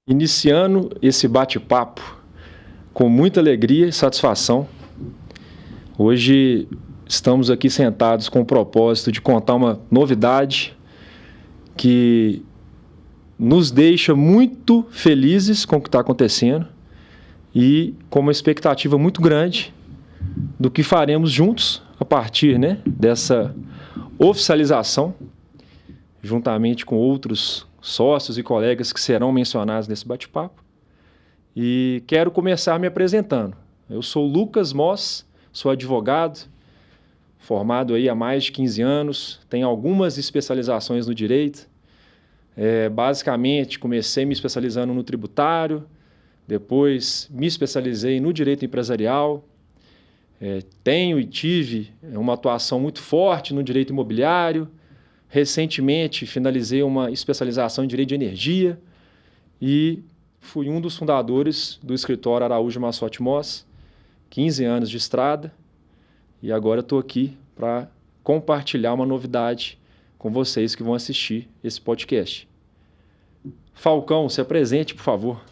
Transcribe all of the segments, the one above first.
Iniciando esse bate-papo com muita alegria e satisfação. Hoje estamos aqui sentados com o propósito de contar uma novidade que nos deixa muito felizes com o que está acontecendo e com uma expectativa muito grande do que faremos juntos a partir, dessa oficialização, juntamente com outros sócios e colegas que serão mencionados nesse bate-papo. E quero começar me apresentando. Eu sou Lucas Moss, sou advogado, formado aí há mais de 15 anos, tenho algumas especializações no direito. Basicamente, comecei me especializando no tributário, depois me especializei no direito empresarial, tenho e tive uma atuação muito forte no direito imobiliário. Recentemente, finalizei uma especialização em direito de energia e fui um dos fundadores do escritório Araújo Massotti Moss, 15 anos de estrada, e agora estou aqui para compartilhar uma novidade com vocês que vão assistir esse podcast. Falcão, se apresente, por favor.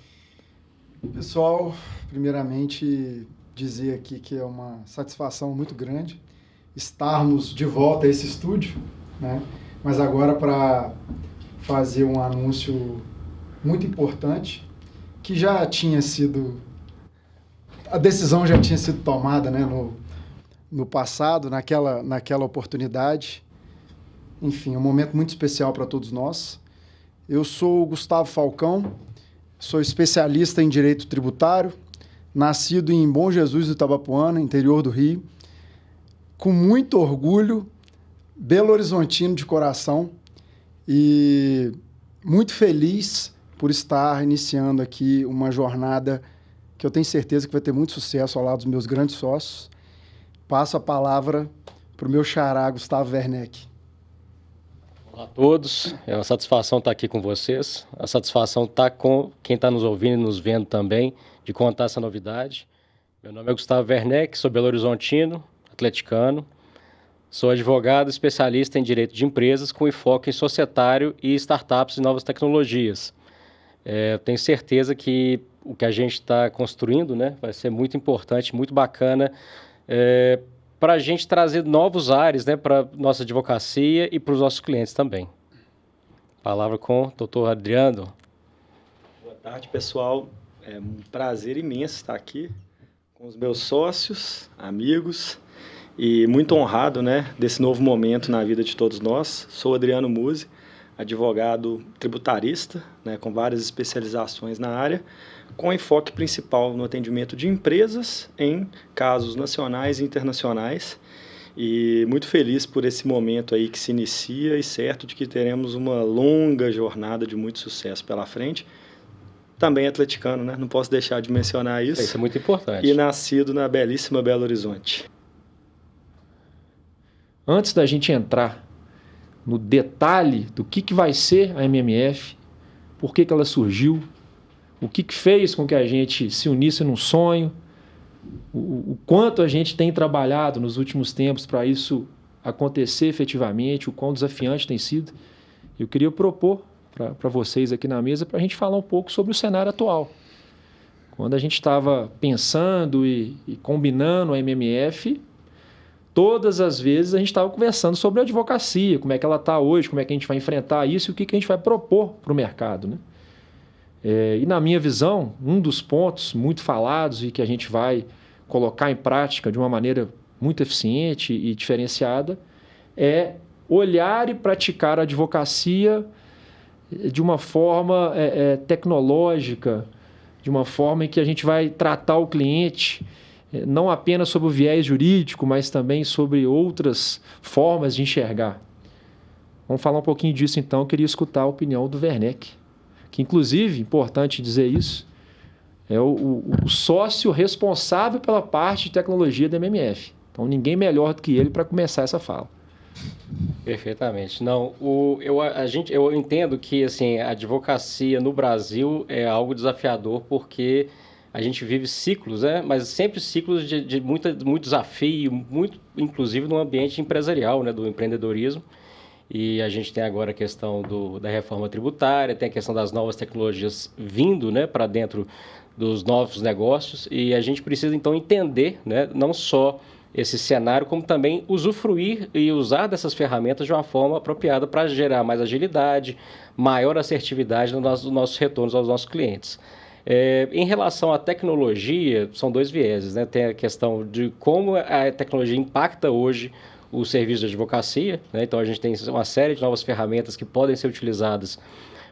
Pessoal, primeiramente dizer aqui que é uma satisfação muito grande estarmos de volta a esse estúdio, né? Mas agora para fazer um anúncio muito importante, que já tinha sido... A decisão já tinha sido tomada, né, no passado, naquela oportunidade. Enfim, um momento muito especial para todos nós. Eu sou o Gustavo Falcão, sou especialista em direito tributário, nascido em Bom Jesus do Itabapoana, interior do Rio, com muito orgulho, Belo Horizontino de coração e muito feliz por estar iniciando aqui uma jornada que eu tenho certeza que vai ter muito sucesso ao lado dos meus grandes sócios. Passo a palavra para o meu xará, Gustavo Werneck. Olá a todos, é uma satisfação estar aqui com vocês, a satisfação estar com quem está nos ouvindo e nos vendo também, de contar essa novidade. Meu nome é Gustavo Werneck, sou Belo Horizontino, atleticano, sou advogado especialista em direito de empresas com enfoque em societário e startups e novas tecnologias. Eu tenho certeza que o que a gente está construindo, vai ser muito importante, muito bacana, para a gente trazer novos ares, para nossa advocacia e para os nossos clientes também. Palavra com o doutor Adriano. Boa tarde, pessoal. É um prazer imenso estar aqui com os meus sócios, amigos, e muito honrado, desse novo momento na vida de todos nós. Sou Adriano Musi, advogado tributarista, com várias especializações na área, com enfoque principal no atendimento de empresas em casos nacionais e internacionais. E muito feliz por esse momento aí que se inicia e certo de que teremos uma longa jornada de muito sucesso pela frente. Também atleticano, não posso deixar de mencionar isso. Isso é muito importante. E nascido na belíssima Belo Horizonte. Antes da gente entrar no detalhe do que vai ser a MMF, por que ela surgiu, o que fez com que a gente se unisse num sonho, o quanto a gente tem trabalhado nos últimos tempos para isso acontecer efetivamente, o quão desafiante tem sido, eu queria propor para vocês aqui na mesa para a gente falar um pouco sobre o cenário atual. Quando a gente estava pensando e combinando a MMF, todas as vezes a gente estava conversando sobre a advocacia, como é que ela está hoje, como é que a gente vai enfrentar isso e o que a gente vai propor para o mercado. E na minha visão, um dos pontos muito falados e que a gente vai colocar em prática de uma maneira muito eficiente e diferenciada é olhar e praticar a advocacia de uma forma tecnológica, de uma forma em que a gente vai tratar o cliente não apenas sobre o viés jurídico, mas também sobre outras formas de enxergar. Vamos falar um pouquinho disso, então. Eu queria escutar a opinião do Werneck, que, inclusive, importante dizer isso, é o sócio responsável pela parte de tecnologia da MMF. Então, ninguém melhor do que ele para começar essa fala. Perfeitamente. Não, eu entendo que assim, a advocacia no Brasil é algo desafiador porque a gente vive ciclos, mas sempre ciclos de muito desafio, muito, inclusive no ambiente empresarial, do empreendedorismo. E a gente tem agora a questão da reforma tributária, tem a questão das novas tecnologias vindo, né, para dentro dos novos negócios, e a gente precisa então entender, né, não só esse cenário, como também usufruir e usar dessas ferramentas de uma forma apropriada para gerar mais agilidade, maior assertividade nos nossos retornos aos nossos clientes. Em relação à tecnologia, são dois vieses, né? Tem a questão de como a tecnologia impacta hoje o serviço de advocacia, né? Então a gente tem uma série de novas ferramentas que podem ser utilizadas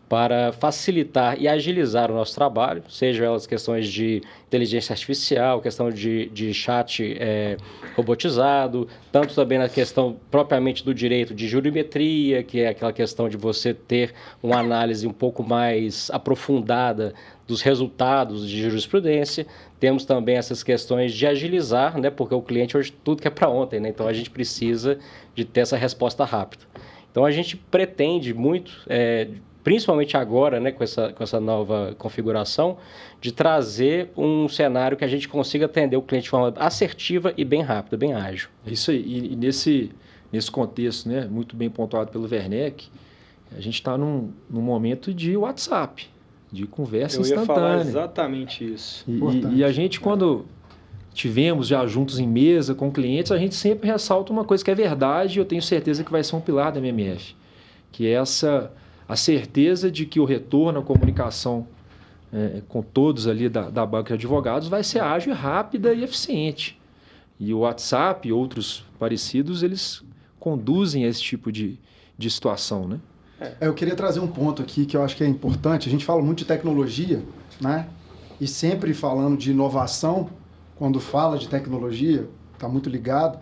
para facilitar e agilizar o nosso trabalho, sejam elas questões de inteligência artificial, questão de chat robotizado, tanto também na questão propriamente do direito de jurimetria, que é aquela questão de você ter uma análise um pouco mais aprofundada dos resultados de jurisprudência. Temos também essas questões de agilizar, né, porque o cliente hoje tudo quer para ontem, né, então a gente precisa de ter essa resposta rápida. Então a gente pretende muito, principalmente agora, né, com essa nova configuração, de trazer um cenário que a gente consiga atender o cliente de forma assertiva e bem rápida, bem ágil. É isso aí. E nesse contexto, né, muito bem pontuado pelo Werneck, a gente está num momento de WhatsApp, de conversa instantânea. Eu ia falar exatamente isso. E a gente, quando tivemos já juntos em mesa com clientes, a gente sempre ressalta uma coisa que é verdade, e eu tenho certeza que vai ser um pilar da MMF, que é a certeza de que o retorno à comunicação com todos ali da banca de advogados vai ser ágil, rápida e eficiente. E o WhatsApp e outros parecidos, eles conduzem a esse tipo de situação, né? Eu queria trazer um ponto aqui que eu acho que é importante. A gente fala muito de tecnologia, né? E sempre falando de inovação, quando fala de tecnologia, está muito ligado.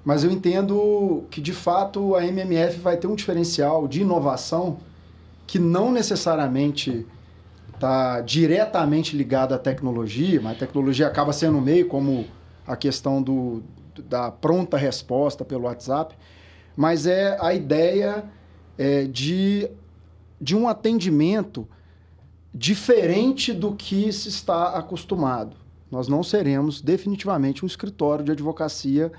Mas eu entendo que, de fato, a MMF vai ter um diferencial de inovação que não necessariamente está diretamente ligado à tecnologia, mas a tecnologia acaba sendo um meio, como a questão da pronta resposta pelo WhatsApp, mas é a ideia de um atendimento diferente do que se está acostumado. Nós não seremos definitivamente um escritório de advocacia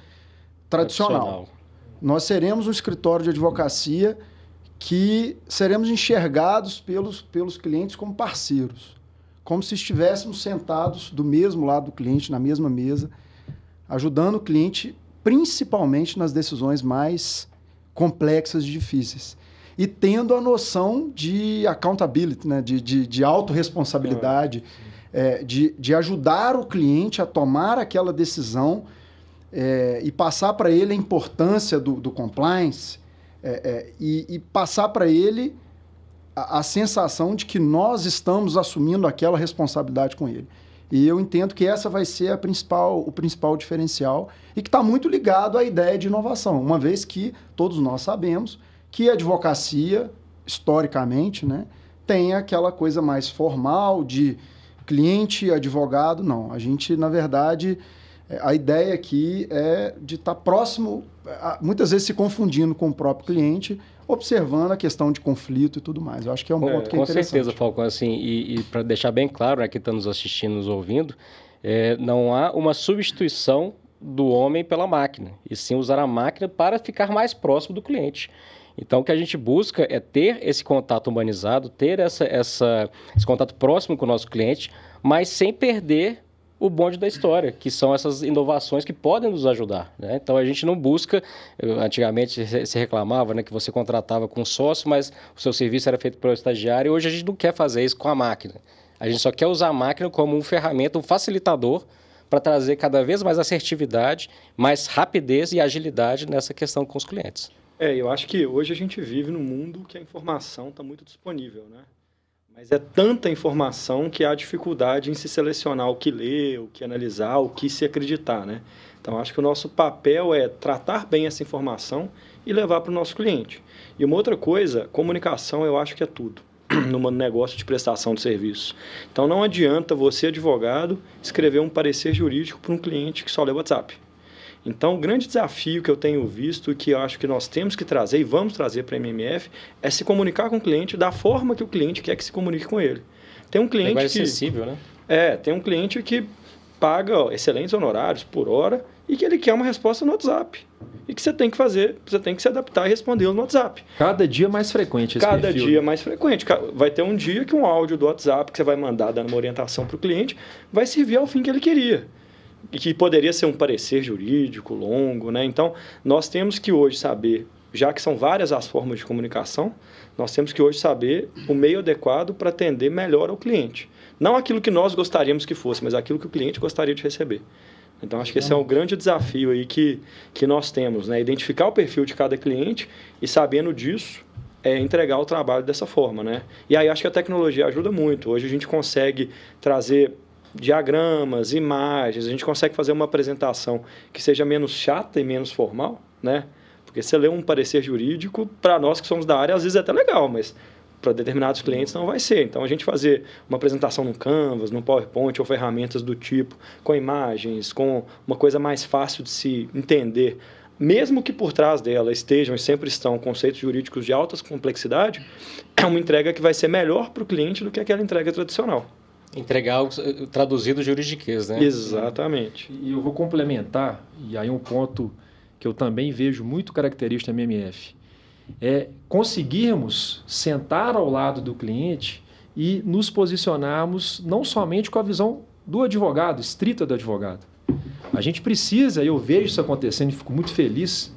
tradicional. Nós seremos um escritório de advocacia que seremos enxergados pelos clientes como parceiros, como se estivéssemos sentados do mesmo lado do cliente, na mesma mesa, ajudando o cliente principalmente nas decisões mais complexas e difíceis. E tendo a noção de accountability, né? de autorresponsabilidade, de ajudar o cliente a tomar aquela decisão e passar para ele a importância do compliance, e passar para ele a sensação de que nós estamos assumindo aquela responsabilidade com ele. E eu entendo que essa vai ser o principal diferencial e que está muito ligado à ideia de inovação, uma vez que todos nós sabemos que a advocacia, historicamente, né, tem aquela coisa mais formal de cliente e advogado. Não, a gente, na verdade, a ideia aqui é de estar próximo, muitas vezes se confundindo com o próprio cliente, observando a questão de conflito e tudo mais. Eu acho que é um ponto que é interessante. Com certeza, Falcão. Assim, e para deixar bem claro, né, quem está nos assistindo, nos ouvindo, não há uma substituição do homem pela máquina, e sim usar a máquina para ficar mais próximo do cliente. Então, o que a gente busca é ter esse contato humanizado, ter esse contato próximo com o nosso cliente, mas sem perder o bonde da história, que são essas inovações que podem nos ajudar, né? Então, a gente não busca... Antigamente, se reclamava, né, que você contratava com um sócio, mas o seu serviço era feito pelo estagiário, e hoje a gente não quer fazer isso com a máquina. A gente só quer usar a máquina como uma ferramenta, um facilitador, para trazer cada vez mais assertividade, mais rapidez e agilidade nessa questão com os clientes. Eu acho que hoje a gente vive num mundo que a informação está muito disponível, né? Mas é tanta informação que há dificuldade em se selecionar o que ler, o que analisar, o que se acreditar, né? Então, acho que o nosso papel é tratar bem essa informação e levar para o nosso cliente. E uma outra coisa, comunicação eu acho que é tudo no negócio de prestação de serviço. Então, não adianta você, advogado, escrever um parecer jurídico para um cliente que só lê WhatsApp. Então, o grande desafio que eu tenho visto e que eu acho que nós temos que trazer e vamos trazer para a MMF é se comunicar com o cliente da forma que o cliente quer que se comunique com ele. Tem um cliente acessível, né? Tem um cliente que paga excelentes honorários por hora e que ele quer uma resposta no WhatsApp. E que você tem que fazer, você tem que se adaptar e responder no WhatsApp. Cada dia mais frequente esse Cada perfil. dia mais frequente. Vai ter um dia que um áudio do WhatsApp que você vai mandar dando uma orientação para o cliente vai servir ao fim que ele queria. E que poderia ser um parecer jurídico longo, né? Então, nós temos que hoje saber, já que são várias as formas de comunicação, nós temos que hoje saber o meio adequado para atender melhor ao cliente. Não aquilo que nós gostaríamos que fosse, mas aquilo que o cliente gostaria de receber. Então, acho que esse é um grande desafio aí que nós temos, né? Identificar o perfil de cada cliente e, sabendo disso, entregar o trabalho dessa forma, né? E aí, acho que a tecnologia ajuda muito. Hoje, a gente consegue trazer diagramas, imagens, a gente consegue fazer uma apresentação que seja menos chata e menos formal, né? Porque você lê um parecer jurídico, para nós que somos da área, às vezes é até legal, mas para determinados clientes não vai ser. Então, a gente fazer uma apresentação no Canvas, no PowerPoint ou ferramentas do tipo, com imagens, com uma coisa mais fácil de se entender, mesmo que por trás dela estejam e sempre estão conceitos jurídicos de alta complexidade, é uma entrega que vai ser melhor para o cliente do que aquela entrega tradicional. Entregar o traduzido juridiquês, né? Exatamente. E eu vou complementar, e aí um ponto que eu também vejo muito característico da MMF, é conseguirmos sentar ao lado do cliente e nos posicionarmos não somente com a visão do advogado, estrita do advogado. A gente precisa, e eu vejo isso acontecendo e fico muito feliz,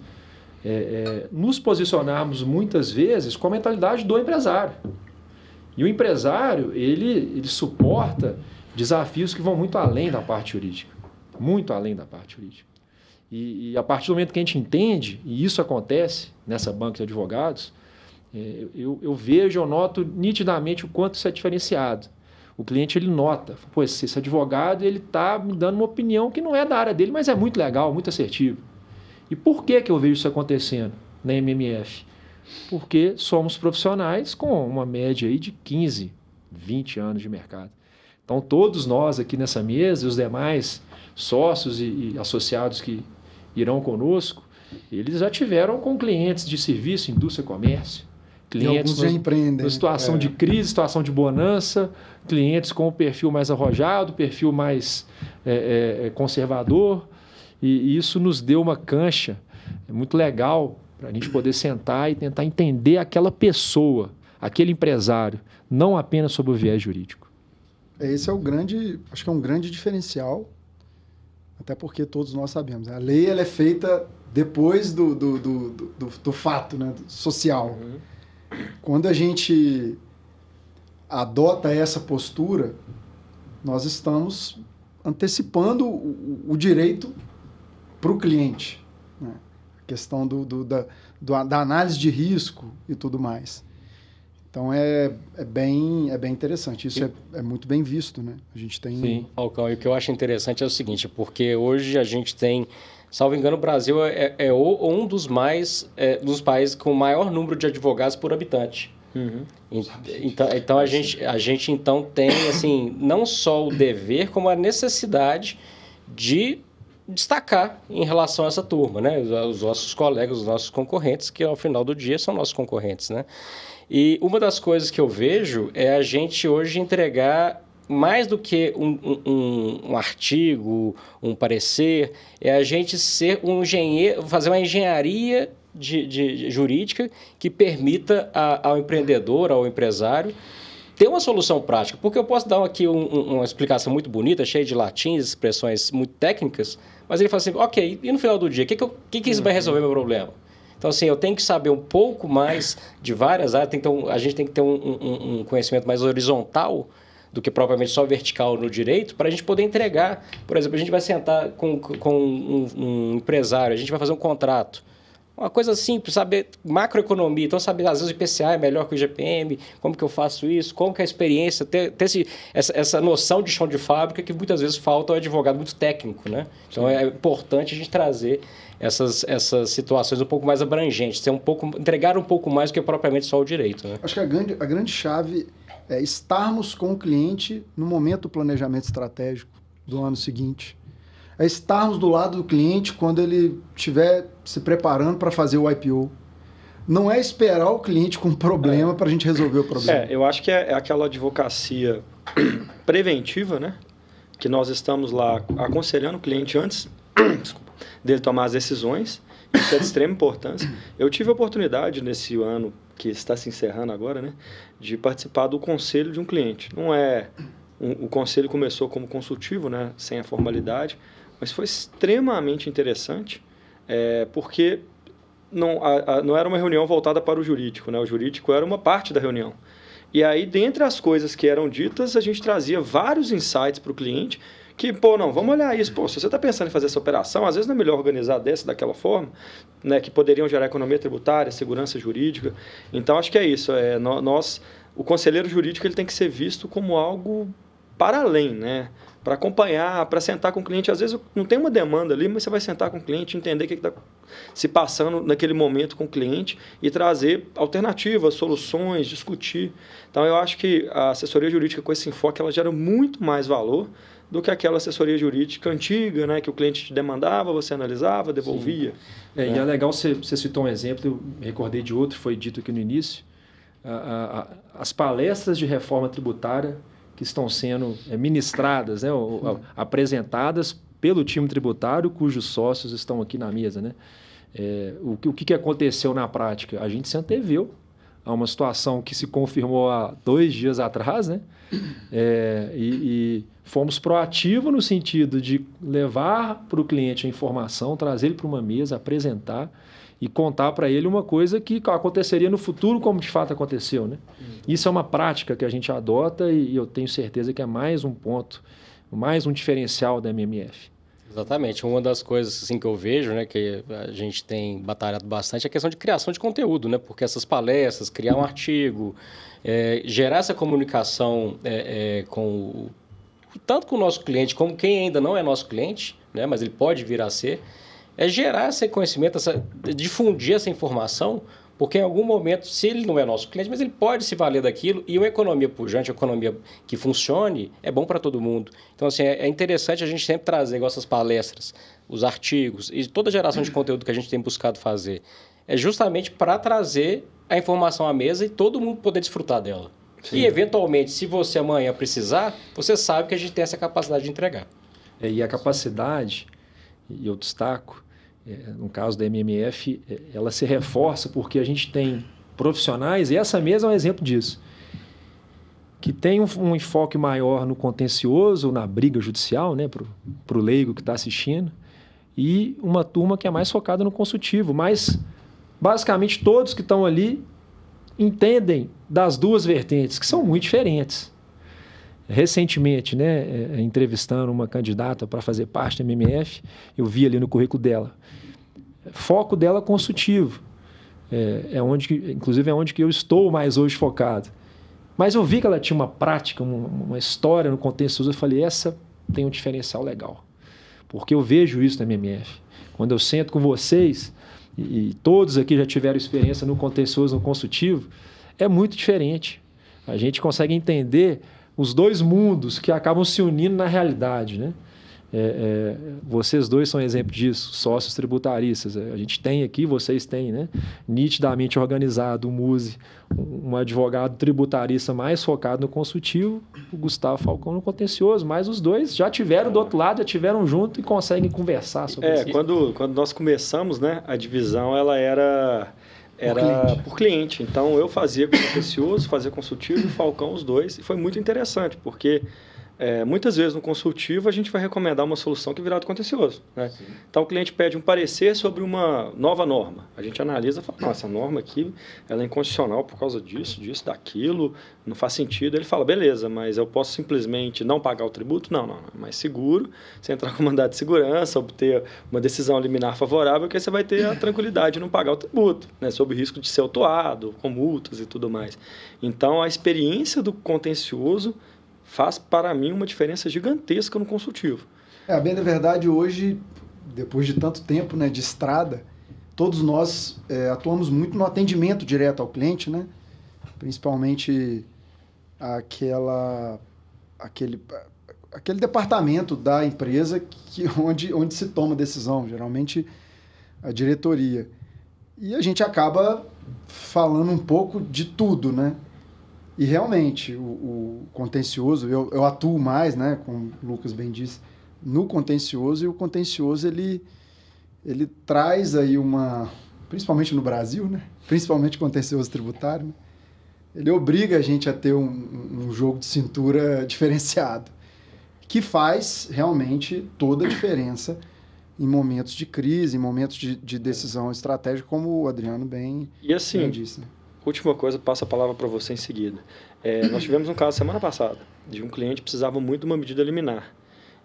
nos posicionarmos muitas vezes com a mentalidade do empresário. E o empresário, ele suporta desafios que vão muito além da parte jurídica. Muito além da parte jurídica. E a partir do momento que a gente entende, e isso acontece nessa banca de advogados, eu vejo, eu noto nitidamente o quanto isso é diferenciado. O cliente, ele nota, pô, esse advogado, ele está me dando uma opinião que não é da área dele, mas é muito legal, muito assertivo. E por que eu vejo isso acontecendo na MMF? Porque somos profissionais com uma média aí de 15, 20 anos de mercado. Então, todos nós aqui nessa mesa, e os demais sócios e associados que irão conosco, eles já tiveram com clientes de serviço, indústria e comércio, clientes já empreendem, na situação de crise, situação de bonança, clientes com o perfil mais arrojado, perfil mais conservador, e isso nos deu uma cancha muito legal para a gente poder sentar e tentar entender aquela pessoa, aquele empresário, não apenas sobre o viés jurídico. Esse é o grande, acho que é um grande diferencial, até porque todos nós sabemos, a lei ela é feita depois do fato, né, social. Uhum. Quando a gente adota essa postura, nós estamos antecipando o direito para o cliente, né? A questão da análise de risco e tudo mais. Então, é bem interessante. Isso é muito bem visto, né? A gente tem... Sim, Falcão. E o que eu acho interessante é o seguinte, porque hoje a gente tem, salvo engano, o Brasil é um dos países com o maior número de advogados por habitante. Uhum. Então a gente então tem, assim, não só o dever, como a necessidade de destacar em relação a essa turma, né? Os nossos colegas, os nossos concorrentes, que ao final do dia são nossos concorrentes, né? E uma das coisas que eu vejo é a gente hoje entregar mais do que um artigo, um parecer, é a gente ser um engenheiro, fazer uma engenharia jurídica que permita ao empreendedor, ao empresário, ter uma solução prática. Porque eu posso dar aqui uma explicação muito bonita, cheia de latins, expressões muito técnicas, mas ele fala assim, ok, e no final do dia, o que isso vai resolver meu problema? Então, assim, eu tenho que saber um pouco mais de várias áreas, a gente tem que ter um conhecimento mais horizontal do que propriamente só vertical no direito, para a gente poder entregar. Por exemplo, a gente vai sentar com um empresário, a gente vai fazer um contrato. Uma coisa simples, saber macroeconomia. Então, saber, às vezes, o IPCA é melhor que o IGPM, como que eu faço isso, como que é a experiência, ter essa noção de chão de fábrica que muitas vezes falta ao advogado muito técnico, né? Então, é importante a gente trazer essas situações um pouco mais abrangentes, entregar um pouco mais do que propriamente só o direito, né? Acho que a grande chave é estarmos com o cliente no momento do planejamento estratégico do ano seguinte. É estarmos do lado do cliente quando ele estiver se preparando para fazer o IPO. Não é esperar o cliente com problema para a gente resolver o problema. Eu acho que é aquela advocacia preventiva, né? Que nós estamos lá aconselhando o cliente antes desculpa, dele tomar as decisões. Isso é de extrema importância. Eu tive a oportunidade nesse ano que está se encerrando agora, né, de participar do conselho de um cliente. Não é o conselho começou como consultivo, né, sem a formalidade, mas foi extremamente interessante, porque não era uma reunião voltada para o jurídico, né? O jurídico era uma parte da reunião. E aí, dentre as coisas que eram ditas, a gente trazia vários insights para o cliente que, vamos olhar isso. Se você está pensando em fazer essa operação, às vezes não é melhor organizar daquela forma, né, que poderiam gerar economia tributária, segurança jurídica. Então, acho que é isso. O conselheiro jurídico ele tem que ser visto como algo para além, né? Para acompanhar, para sentar com o cliente. Às vezes não tem uma demanda ali, mas você vai sentar com o cliente, entender o que está se passando naquele momento com o cliente e trazer alternativas, soluções, discutir. Então, eu acho que a assessoria jurídica com esse enfoque ela gera muito mais valor do que aquela assessoria jurídica antiga, né, que o cliente te demandava, você analisava, devolvia. E é legal, você citou um exemplo, eu me recordei de outro, foi dito aqui no início, as palestras de reforma tributária que estão sendo ministradas, né, apresentadas pelo time tributário, cujos sócios estão aqui na mesa. Né? O que aconteceu na prática? A gente se anteveu a uma situação que se confirmou há 2 dias atrás, né? E fomos proativos no sentido de levar para o cliente a informação, trazer ele para uma mesa, apresentar e contar para ele uma coisa que aconteceria no futuro, como de fato aconteceu. Né? Isso é uma prática que a gente adota e eu tenho certeza que é mais um ponto, mais um diferencial da MMF. Exatamente. Uma das coisas assim, que eu vejo, né, que a gente tem batalhado bastante, é a questão de criação de conteúdo, né? Porque essas palestras, criar um artigo, gerar essa comunicação tanto com o nosso cliente como quem ainda não é nosso cliente, né, mas ele pode vir a ser, gerar esse conhecimento, difundir essa informação, porque em algum momento, se ele não é nosso cliente, mas ele pode se valer daquilo e uma economia pujante, uma economia que funcione, é bom para todo mundo. Então, assim, é interessante a gente sempre trazer igual essas palestras, os artigos e toda a geração de conteúdo que a gente tem buscado fazer. É justamente para trazer a informação à mesa e todo mundo poder desfrutar dela. Sim. E, eventualmente, se você amanhã precisar, você sabe que a gente tem essa capacidade de entregar. E a capacidade, e eu destaco, no caso da MMF, ela se reforça porque a gente tem profissionais, e essa mesa é um exemplo disso, que tem um enfoque maior no contencioso, na briga judicial, né, para o leigo que está assistindo, e uma turma que é mais focada no consultivo. Mas, basicamente, todos que estão ali entendem das duas vertentes, que são muito diferentes. Recentemente, né, entrevistando uma candidata para fazer parte da MMF, eu vi ali no currículo dela. Foco dela consultivo. Inclusive é onde que eu estou mais hoje focado. Mas eu vi que ela tinha uma prática, uma história no contencioso. Eu falei, essa tem um diferencial legal. Porque eu vejo isso na MMF. Quando eu sento com vocês, e todos aqui já tiveram experiência no contencioso, no consultivo, é muito diferente. A gente consegue entender os dois mundos que acabam se unindo na realidade, né? Vocês dois são exemplo disso, sócios tributaristas. A gente tem aqui, vocês têm, né? Nitidamente organizado, o Muse, um advogado tributarista mais focado no consultivo, o Gustavo Falcão no contencioso, mas os dois já tiveram do outro lado, já tiveram junto e conseguem conversar sobre isso. Quando nós começamos, né, a divisão ela era por cliente. Então, eu fazia contencioso, fazia consultivo e o Falcão os dois. E foi muito interessante, porque muitas vezes no consultivo a gente vai recomendar uma solução que virá do contencioso. Né? Então, o cliente pede um parecer sobre uma nova norma. A gente analisa e fala, nossa, essa norma aqui ela é inconstitucional por causa disso, daquilo, não faz sentido. Ele fala, beleza, mas eu posso simplesmente não pagar o tributo? Não, é mais seguro. Você entrar com mandado de segurança, obter uma decisão liminar favorável, que aí você vai ter a tranquilidade de não pagar o tributo, né? Sob o risco de ser autuado, com multas e tudo mais. Então, a experiência do contencioso faz, para mim, uma diferença gigantesca no consultivo. A bem da verdade, hoje, depois de tanto tempo, né, de estrada, todos nós atuamos muito no atendimento direto ao cliente, né? Principalmente aquele departamento da empresa onde se toma decisão, geralmente a diretoria. E a gente acaba falando um pouco de tudo, né? E realmente, o contencioso, eu atuo mais, né, como o Lucas bem disse, no contencioso, e o contencioso ele traz aí principalmente no Brasil, né? Principalmente contencioso tributário, né? Ele obriga a gente a ter um jogo de cintura diferenciado, que faz realmente toda a diferença em momentos de crise, em momentos de decisão estratégica, como o Adriano bem disse. Né? Última coisa, passo a palavra para você em seguida. Nós tivemos um caso semana passada, de um cliente que precisava muito de uma medida liminar.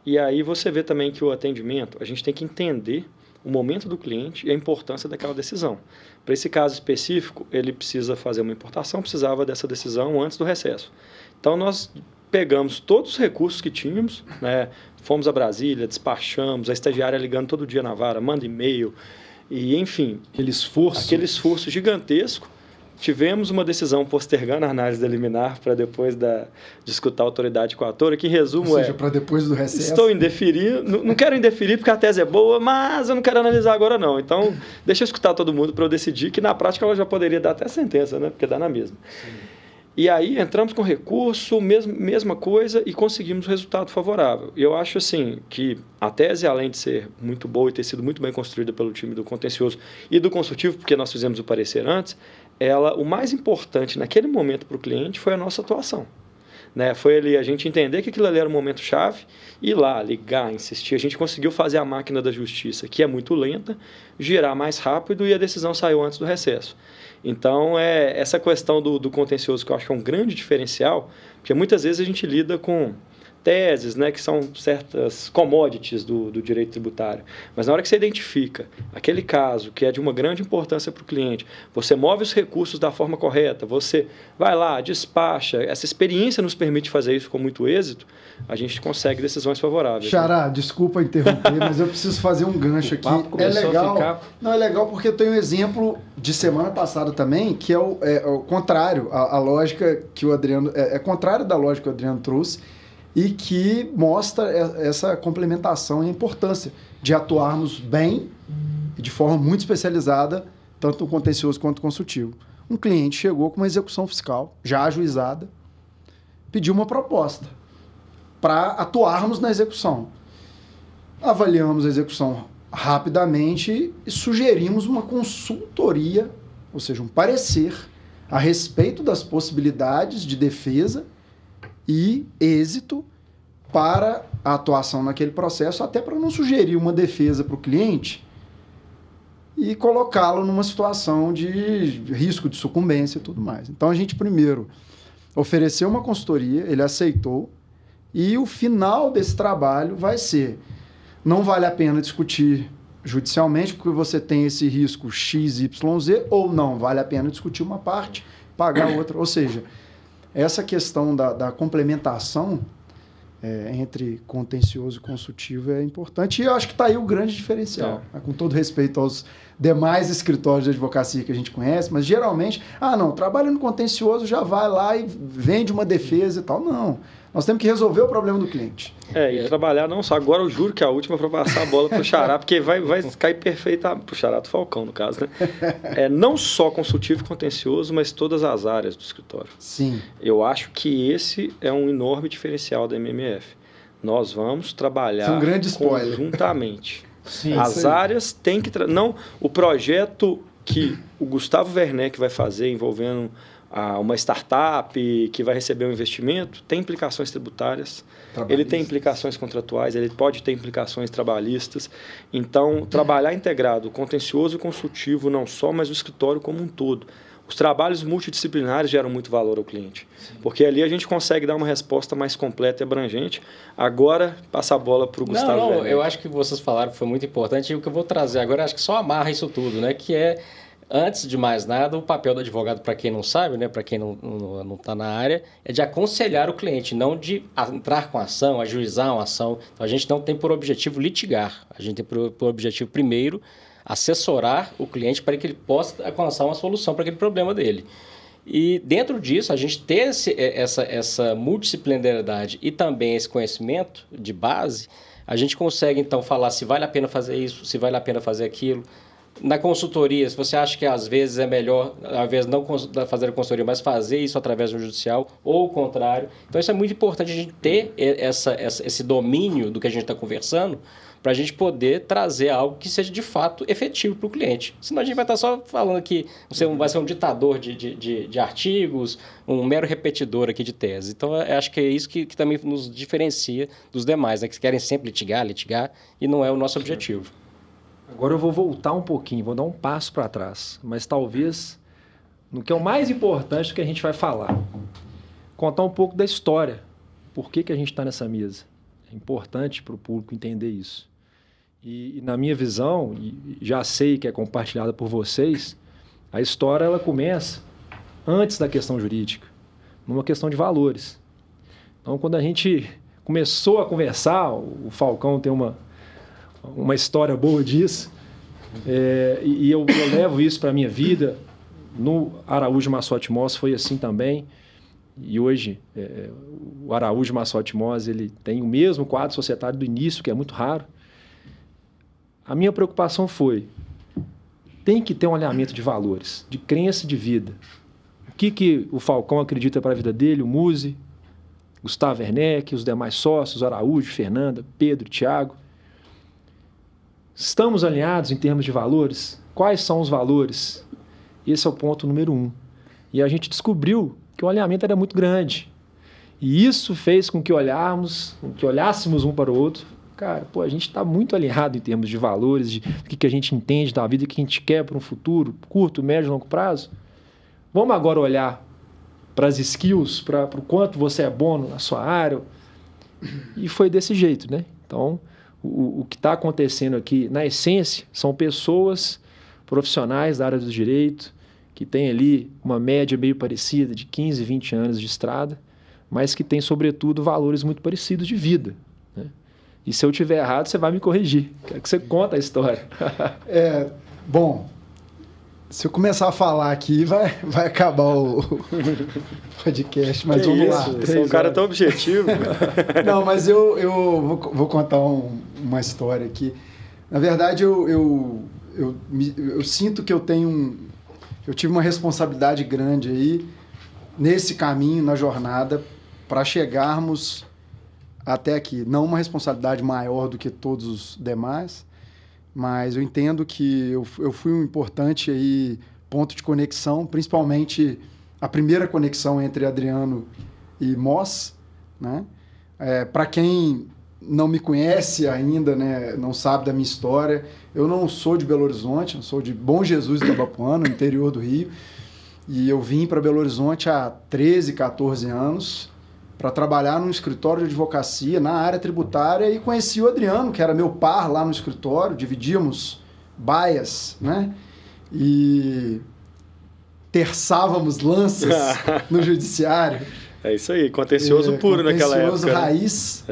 E aí você vê também que o atendimento, a gente tem que entender o momento do cliente e a importância daquela decisão. Para esse caso específico, ele precisa fazer uma importação, precisava dessa decisão antes do recesso. Então, nós pegamos todos os recursos que tínhamos, né? Fomos a Brasília, despachamos, a estagiária ligando todo dia na vara, manda e-mail, e enfim. Aquele esforço gigantesco. Tivemos uma decisão postergando a análise da liminar para depois de escutar a autoridade coatora, que em resumo Ou seja, para depois do recesso. Estou indeferindo, não quero indeferir porque a tese é boa, mas eu não quero analisar agora não. Então, deixa eu escutar todo mundo para eu decidir, que na prática ela já poderia dar até sentença, né? Porque dá na mesma. Sim. E aí entramos com recurso, mesma coisa, e conseguimos resultado favorável. E eu acho assim que a tese, além de ser muito boa e ter sido muito bem construída pelo time do contencioso e do consultivo, porque nós fizemos o parecer antes, o mais importante naquele momento para o cliente foi a nossa atuação. Né? Foi ali a gente entender que aquilo ali era um momento chave, ir lá, ligar, insistir. A gente conseguiu fazer a máquina da justiça, que é muito lenta, girar mais rápido, e a decisão saiu antes do recesso. Então, essa questão do contencioso, que eu acho que é um grande diferencial, porque muitas vezes a gente lida com teses, né, que são certas commodities do direito tributário. Mas na hora que você identifica aquele caso que é de uma grande importância para o cliente, você move os recursos da forma correta, você vai lá, despacha, essa experiência nos permite fazer isso com muito êxito, a gente consegue decisões favoráveis. Xará, né? Desculpa interromper, mas eu preciso fazer um gancho aqui. É legal, não é legal porque eu tenho um exemplo de semana passada também, que é o contrário, a lógica que o Adriano... É contrário da lógica que o Adriano trouxe, e que mostra essa complementação e a importância de atuarmos bem e de forma muito especializada, tanto no contencioso quanto no consultivo. Um cliente chegou com uma execução fiscal já ajuizada, pediu uma proposta para atuarmos na execução. Avaliamos a execução rapidamente e sugerimos uma consultoria, ou seja, um parecer a respeito das possibilidades de defesa e êxito para a atuação naquele processo, até para não sugerir uma defesa para o cliente e colocá-lo numa situação de risco de sucumbência e tudo mais. Então, a gente primeiro ofereceu uma consultoria, ele aceitou, e o final desse trabalho vai ser: não vale a pena discutir judicialmente, porque você tem esse risco XYZ, ou não, vale a pena discutir uma parte, pagar outra. Ou seja, essa questão da complementação entre contencioso e consultivo é importante, e eu acho que está aí o grande diferencial, né? Com todo respeito aos demais escritórios de advocacia que a gente conhece, mas geralmente, trabalha no contencioso, já vai lá e vende uma defesa e tal. Não, nós temos que resolver o problema do cliente. E trabalhar não só. Agora eu juro que é a última para passar a bola para o Xará, porque vai cair perfeita para o Xará do Falcão, no caso, né? Não só consultivo e contencioso, mas todas as áreas do escritório. Sim. Eu acho que esse é um enorme diferencial da MMF. Nós vamos trabalhar conjuntamente. Sim, as áreas têm que... Não, o projeto que o Gustavo Werneck vai fazer envolvendo uma startup que vai receber um investimento tem implicações tributárias, ele tem implicações contratuais, ele pode ter implicações trabalhistas. Então, trabalhar integrado, contencioso e consultivo não só, mas o escritório como um todo. Os trabalhos multidisciplinares geram muito valor ao cliente. Sim. Porque ali a gente consegue dar uma resposta mais completa e abrangente. Agora, passa a bola para o Gustavo. Não, eu acho que vocês falaram que foi muito importante, e o que eu vou trazer agora, acho que só amarra isso tudo, né? Que é, antes de mais nada, o papel do advogado, para quem não sabe, né? Para quem não está na área, é de aconselhar o cliente, não de entrar com ação, ajuizar uma ação. Então, a gente não tem por objetivo litigar, a gente tem por objetivo, primeiro, assessorar o cliente para que ele possa alcançar uma solução para aquele problema dele. E dentro disso, a gente ter essa multidisciplinaridade e também esse conhecimento de base, a gente consegue então falar se vale a pena fazer isso, se vale a pena fazer aquilo. Na consultoria, se você acha que às vezes é melhor, às vezes não fazer a consultoria, mas fazer isso através do judicial, ou o contrário. Então, isso é muito importante a gente ter esse domínio do que a gente está conversando, para a gente poder trazer algo que seja de fato efetivo para o cliente. Senão a gente vai estar só falando que você vai ser um ditador de artigos, um mero repetidor aqui de tese. Então, eu acho que é isso que também nos diferencia dos demais, né? Que querem sempre litigar, e não é o nosso objetivo. Agora eu vou voltar um pouquinho, vou dar um passo para trás, mas talvez no que é o mais importante que a gente vai falar. Contar um pouco da história. Por que a gente está nessa mesa? É importante para o público entender isso. E na minha visão, e já sei que é compartilhada por vocês, a história ela começa antes da questão jurídica, numa questão de valores. Então, quando a gente começou a conversar, o Falcão tem uma história boa disso, e eu levo isso para a minha vida. No Araújo Massotti Moss foi assim também, e hoje o Araújo Massotti Moss ele tem o mesmo quadro societário do início, que é muito raro. A minha preocupação tem que ter um alinhamento de valores, de crença e de vida. O que o Falcão acredita para a vida dele, o Muzi, Gustavo Werneck, os demais sócios, Araújo, Fernanda, Pedro, Thiago. Estamos alinhados em termos de valores? Quais são os valores? Esse é o ponto número 1. E a gente descobriu que o alinhamento era muito grande. E isso fez com que olhássemos um para o outro. Cara, a gente está muito alinhado em termos de valores, de o que a gente entende da vida, o que a gente quer para um futuro, curto, médio, longo prazo. Vamos agora olhar para as skills, para o quanto você é bom na sua área. E foi desse jeito, né? Então, o que está acontecendo aqui, na essência, são pessoas profissionais da área do direito, que têm ali uma média meio parecida de 15, 20 anos de estrada, mas que têm, sobretudo, valores muito parecidos de vida, né? E se eu estiver errado, você vai me corrigir. Quero que você conte a história. Bom, se eu começar a falar aqui, vai acabar o podcast, mas vamos lá. Você é um cara tão objetivo. Não, mas eu vou contar uma história aqui. Na verdade, eu sinto que eu tive uma responsabilidade grande aí nesse caminho, na jornada, para chegarmos até aqui. Não uma responsabilidade maior do que todos os demais, mas eu entendo que eu fui um importante aí ponto de conexão, principalmente a primeira conexão entre Adriano e Moss, né? Para quem não me conhece ainda, né, não sabe da minha história, eu não sou de Belo Horizonte, eu sou de Bom Jesus do Itabapoana, no interior do Rio, e eu vim para Belo Horizonte há 13, 14 anos para trabalhar num escritório de advocacia na área tributária, e conheci o Adriano, que era meu par lá no escritório, dividíamos baias, né? E terçávamos lanças no judiciário. É isso aí, contencioso puro naquela época. Contencioso raiz.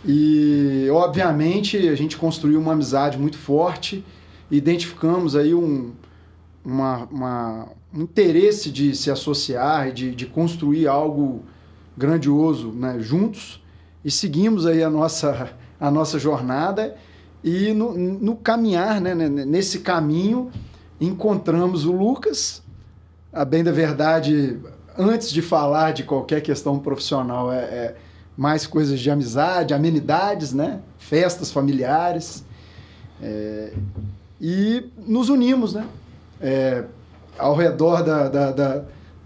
E, obviamente, a gente construiu uma amizade muito forte, identificamos aí um interesse de se associar e de construir algo grandioso, né, juntos, e seguimos aí a nossa jornada, e no caminhar, né, nesse caminho, encontramos o Lucas. A bem da verdade, antes de falar de qualquer questão profissional, mais coisas de amizade, amenidades, né, festas familiares, e nos unimos, né, ao redor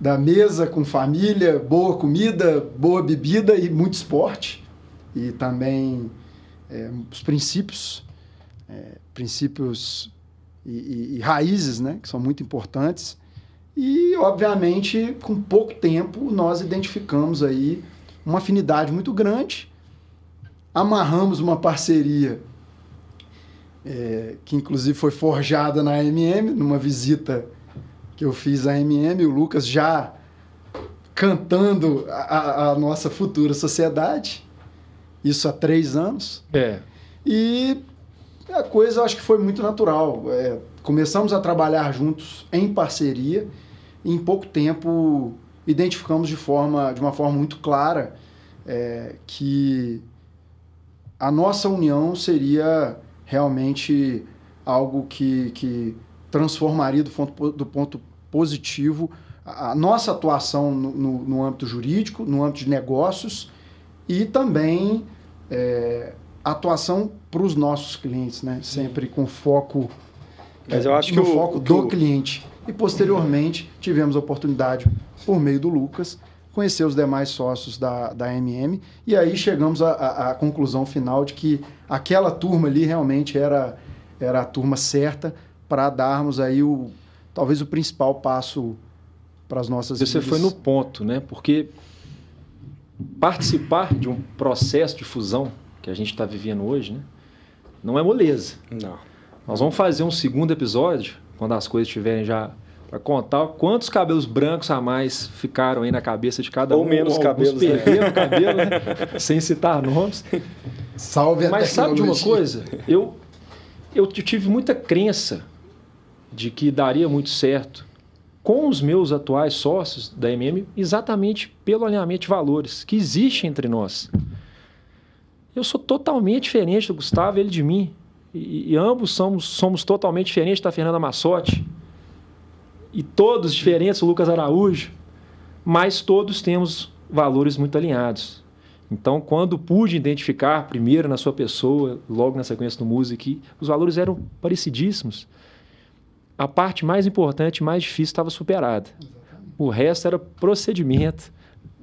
da mesa com família, boa comida, boa bebida e muito esporte. E também os princípios e raízes, né, que são muito importantes. E, obviamente, com pouco tempo, nós identificamos aí uma afinidade muito grande, amarramos uma parceria que, inclusive, foi forjada na AMM, numa visita que eu fiz à AMM, o Lucas já cantando a nossa futura sociedade, isso há 3 anos. E a coisa, eu acho que foi muito natural. Começamos a trabalhar juntos em parceria, e em pouco tempo identificamos de uma forma muito clara que a nossa união seria realmente algo que transformaria do ponto positivo a nossa atuação no âmbito jurídico, no âmbito de negócios e também atuação para os nossos clientes, né? Sempre com foco, Mas eu acho no foco do cliente. E posteriormente tivemos a oportunidade, por meio do Lucas, conhecer os demais sócios da MM, e aí chegamos à conclusão final de que aquela turma ali realmente era a turma certa para darmos aí talvez o principal passo para as nossas vidas. Você foi no ponto, né? Porque participar de um processo de fusão que a gente está vivendo hoje, né, não é moleza. Não. Nós vamos fazer um segundo episódio, quando as coisas estiverem já para contar quantos cabelos brancos a mais ficaram aí na cabeça de cada um. Ou menos cabelos. Perderam cabelo, né? Sem citar nomes. Salve a Mas sabe de uma tecnologia. coisa? Eu tive muita crença de que daria muito certo com os meus atuais sócios da MM, exatamente pelo alinhamento de valores que existe entre nós. Eu sou totalmente diferente do Gustavo, ele de mim. E ambos somos totalmente diferentes da Fernanda Massotti. E todos diferentes do Lucas Araújo. Mas todos temos valores muito alinhados. Então, quando pude identificar, primeiro na sua pessoa, logo na sequência do Music, os valores eram parecidíssimos. A parte mais importante, mais difícil, estava superada. O resto era procedimento,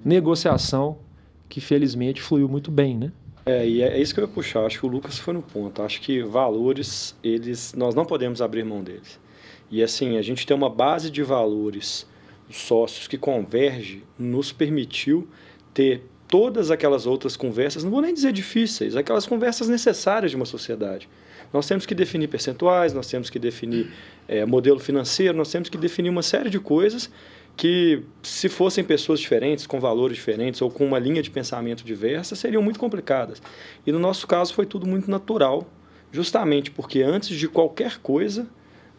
negociação, que felizmente fluiu muito bem, né? E é isso que eu ia puxar. Acho que o Lucas foi no ponto. Acho que valores, nós não podemos abrir mão deles. E assim, a gente tem uma base de valores, sócios que converge, nos permitiu ter todas aquelas outras conversas, não vou nem dizer difíceis, aquelas conversas necessárias de uma sociedade. Nós temos que definir percentuais, nós temos que definir modelo financeiro, nós temos que definir uma série de coisas que, se fossem pessoas diferentes, com valores diferentes ou com uma linha de pensamento diversa, seriam muito complicadas. E no nosso caso foi tudo muito natural, justamente porque antes de qualquer coisa,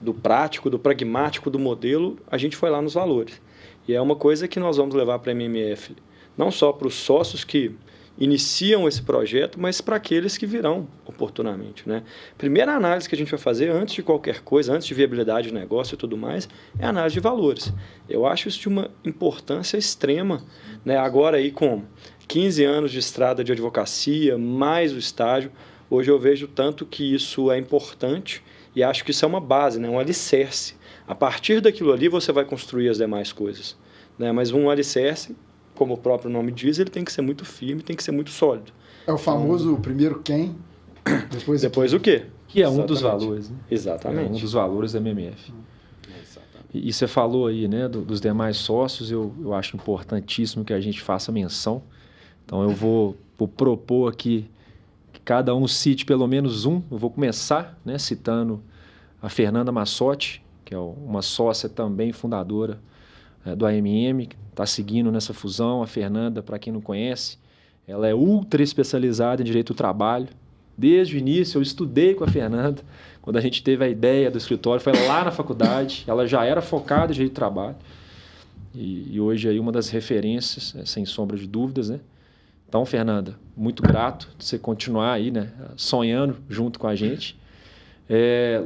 do prático, do pragmático, do modelo, a gente foi lá nos valores. E é uma coisa que nós vamos levar para a MMF, não só para os sócios que iniciam esse projeto, mas para aqueles que virão oportunamente, né? Primeira análise que a gente vai fazer antes de qualquer coisa, antes de viabilidade de negócio e tudo mais, é a análise de valores. Eu acho isso de uma importância extrema, né? Agora aí com 15 anos de estrada de advocacia, mais o estágio, hoje eu vejo tanto que isso é importante e acho que isso é uma base, né? Um alicerce. A partir daquilo ali você vai construir as demais coisas, né? Mas um alicerce, como o próprio nome diz, ele tem que ser muito firme, tem que ser muito sólido. É o famoso primeiro quem, depois o quê? Que é um dos valores, né? Exatamente. É um dos valores da MMF. E você falou aí, né, dos demais sócios, eu acho importantíssimo que a gente faça menção. Então eu vou propor aqui que cada um cite pelo menos um. Eu vou começar, né, citando a Fernanda Massotti, que é uma sócia também fundadora do AMM, que está seguindo nessa fusão. A Fernanda, para quem não conhece, ela é ultra especializada em direito do trabalho. Desde o início, eu estudei com a Fernanda. Quando a gente teve a ideia do escritório, foi lá na faculdade. Ela já era focada em direito do trabalho. E hoje é uma das referências, sem sombra de dúvidas, né? Então, Fernanda, muito grato de você continuar aí, né, sonhando junto com a gente.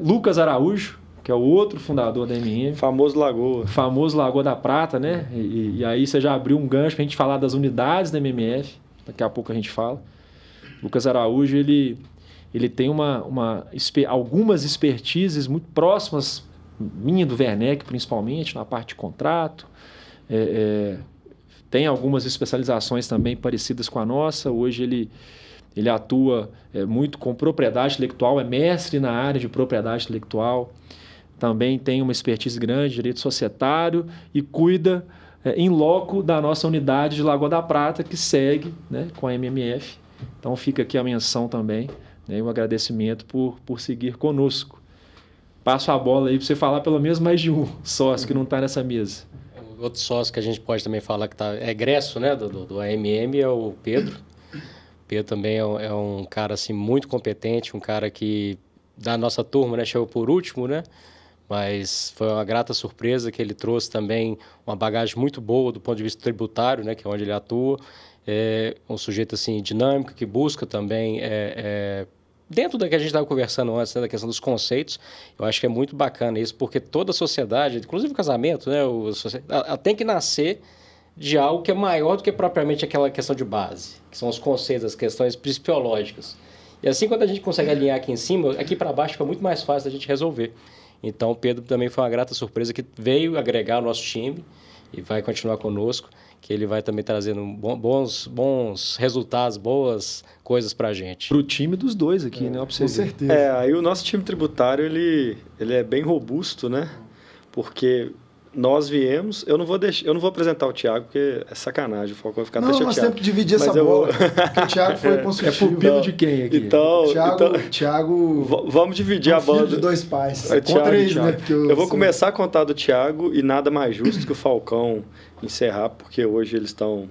Lucas Araújo, que é o outro fundador da MM. Famoso Lagoa. Famoso Lagoa da Prata, né? E aí você já abriu um gancho para a gente falar das unidades da MMF. Daqui a pouco a gente fala. Lucas Araújo, ele tem algumas expertises muito próximas, minha do Werneck principalmente, na parte de contrato. Tem algumas especializações também parecidas com a nossa. Hoje ele atua muito com propriedade intelectual, é mestre na área de propriedade intelectual. Também tem uma expertise grande em direito societário e cuida em loco da nossa unidade de Lagoa da Prata, que segue, né, com a MMF. Então fica aqui a menção também, né, e o agradecimento por seguir conosco. Passo a bola aí para você falar pelo menos mais de um sócio que não está nessa mesa. Outro sócio que a gente pode também falar que é egresso, né, do AMM é o Pedro. Pedro também é um cara assim, muito competente, um cara que da nossa turma, né, chegou por último, né? Mas foi uma grata surpresa que ele trouxe também uma bagagem muito boa do ponto de vista tributário, né, que é onde ele atua. É um sujeito assim dinâmico, que busca também dentro da que a gente estava conversando antes, né, da questão dos conceitos, eu acho que é muito bacana isso, porque toda a sociedade, inclusive o casamento, né, ela tem que nascer de algo que é maior do que propriamente aquela questão de base, que são os conceitos, as questões principiológicas. E assim, quando a gente consegue alinhar aqui em cima, aqui para baixo fica muito mais fácil da gente resolver. Então, o Pedro também foi uma grata surpresa que veio agregar o nosso time e vai continuar conosco, que ele vai também trazendo bons resultados, boas coisas para a gente. Pro time dos dois aqui, né? Com certeza. Aí o nosso time tributário, ele é bem robusto, né? Porque nós viemos... Eu não vou apresentar o Thiago, porque é sacanagem, o Falcão vai ficar até chateado. Nós temos que dividir essa bola, porque o Thiago foi consultivo. É pupilo de quem aqui? Então, Thiago vamos dividir a bola. Filho de dois pais. Contra eles, né? Porque eu vou começar a contar do Thiago e nada mais justo que o Falcão encerrar, porque hoje eles estão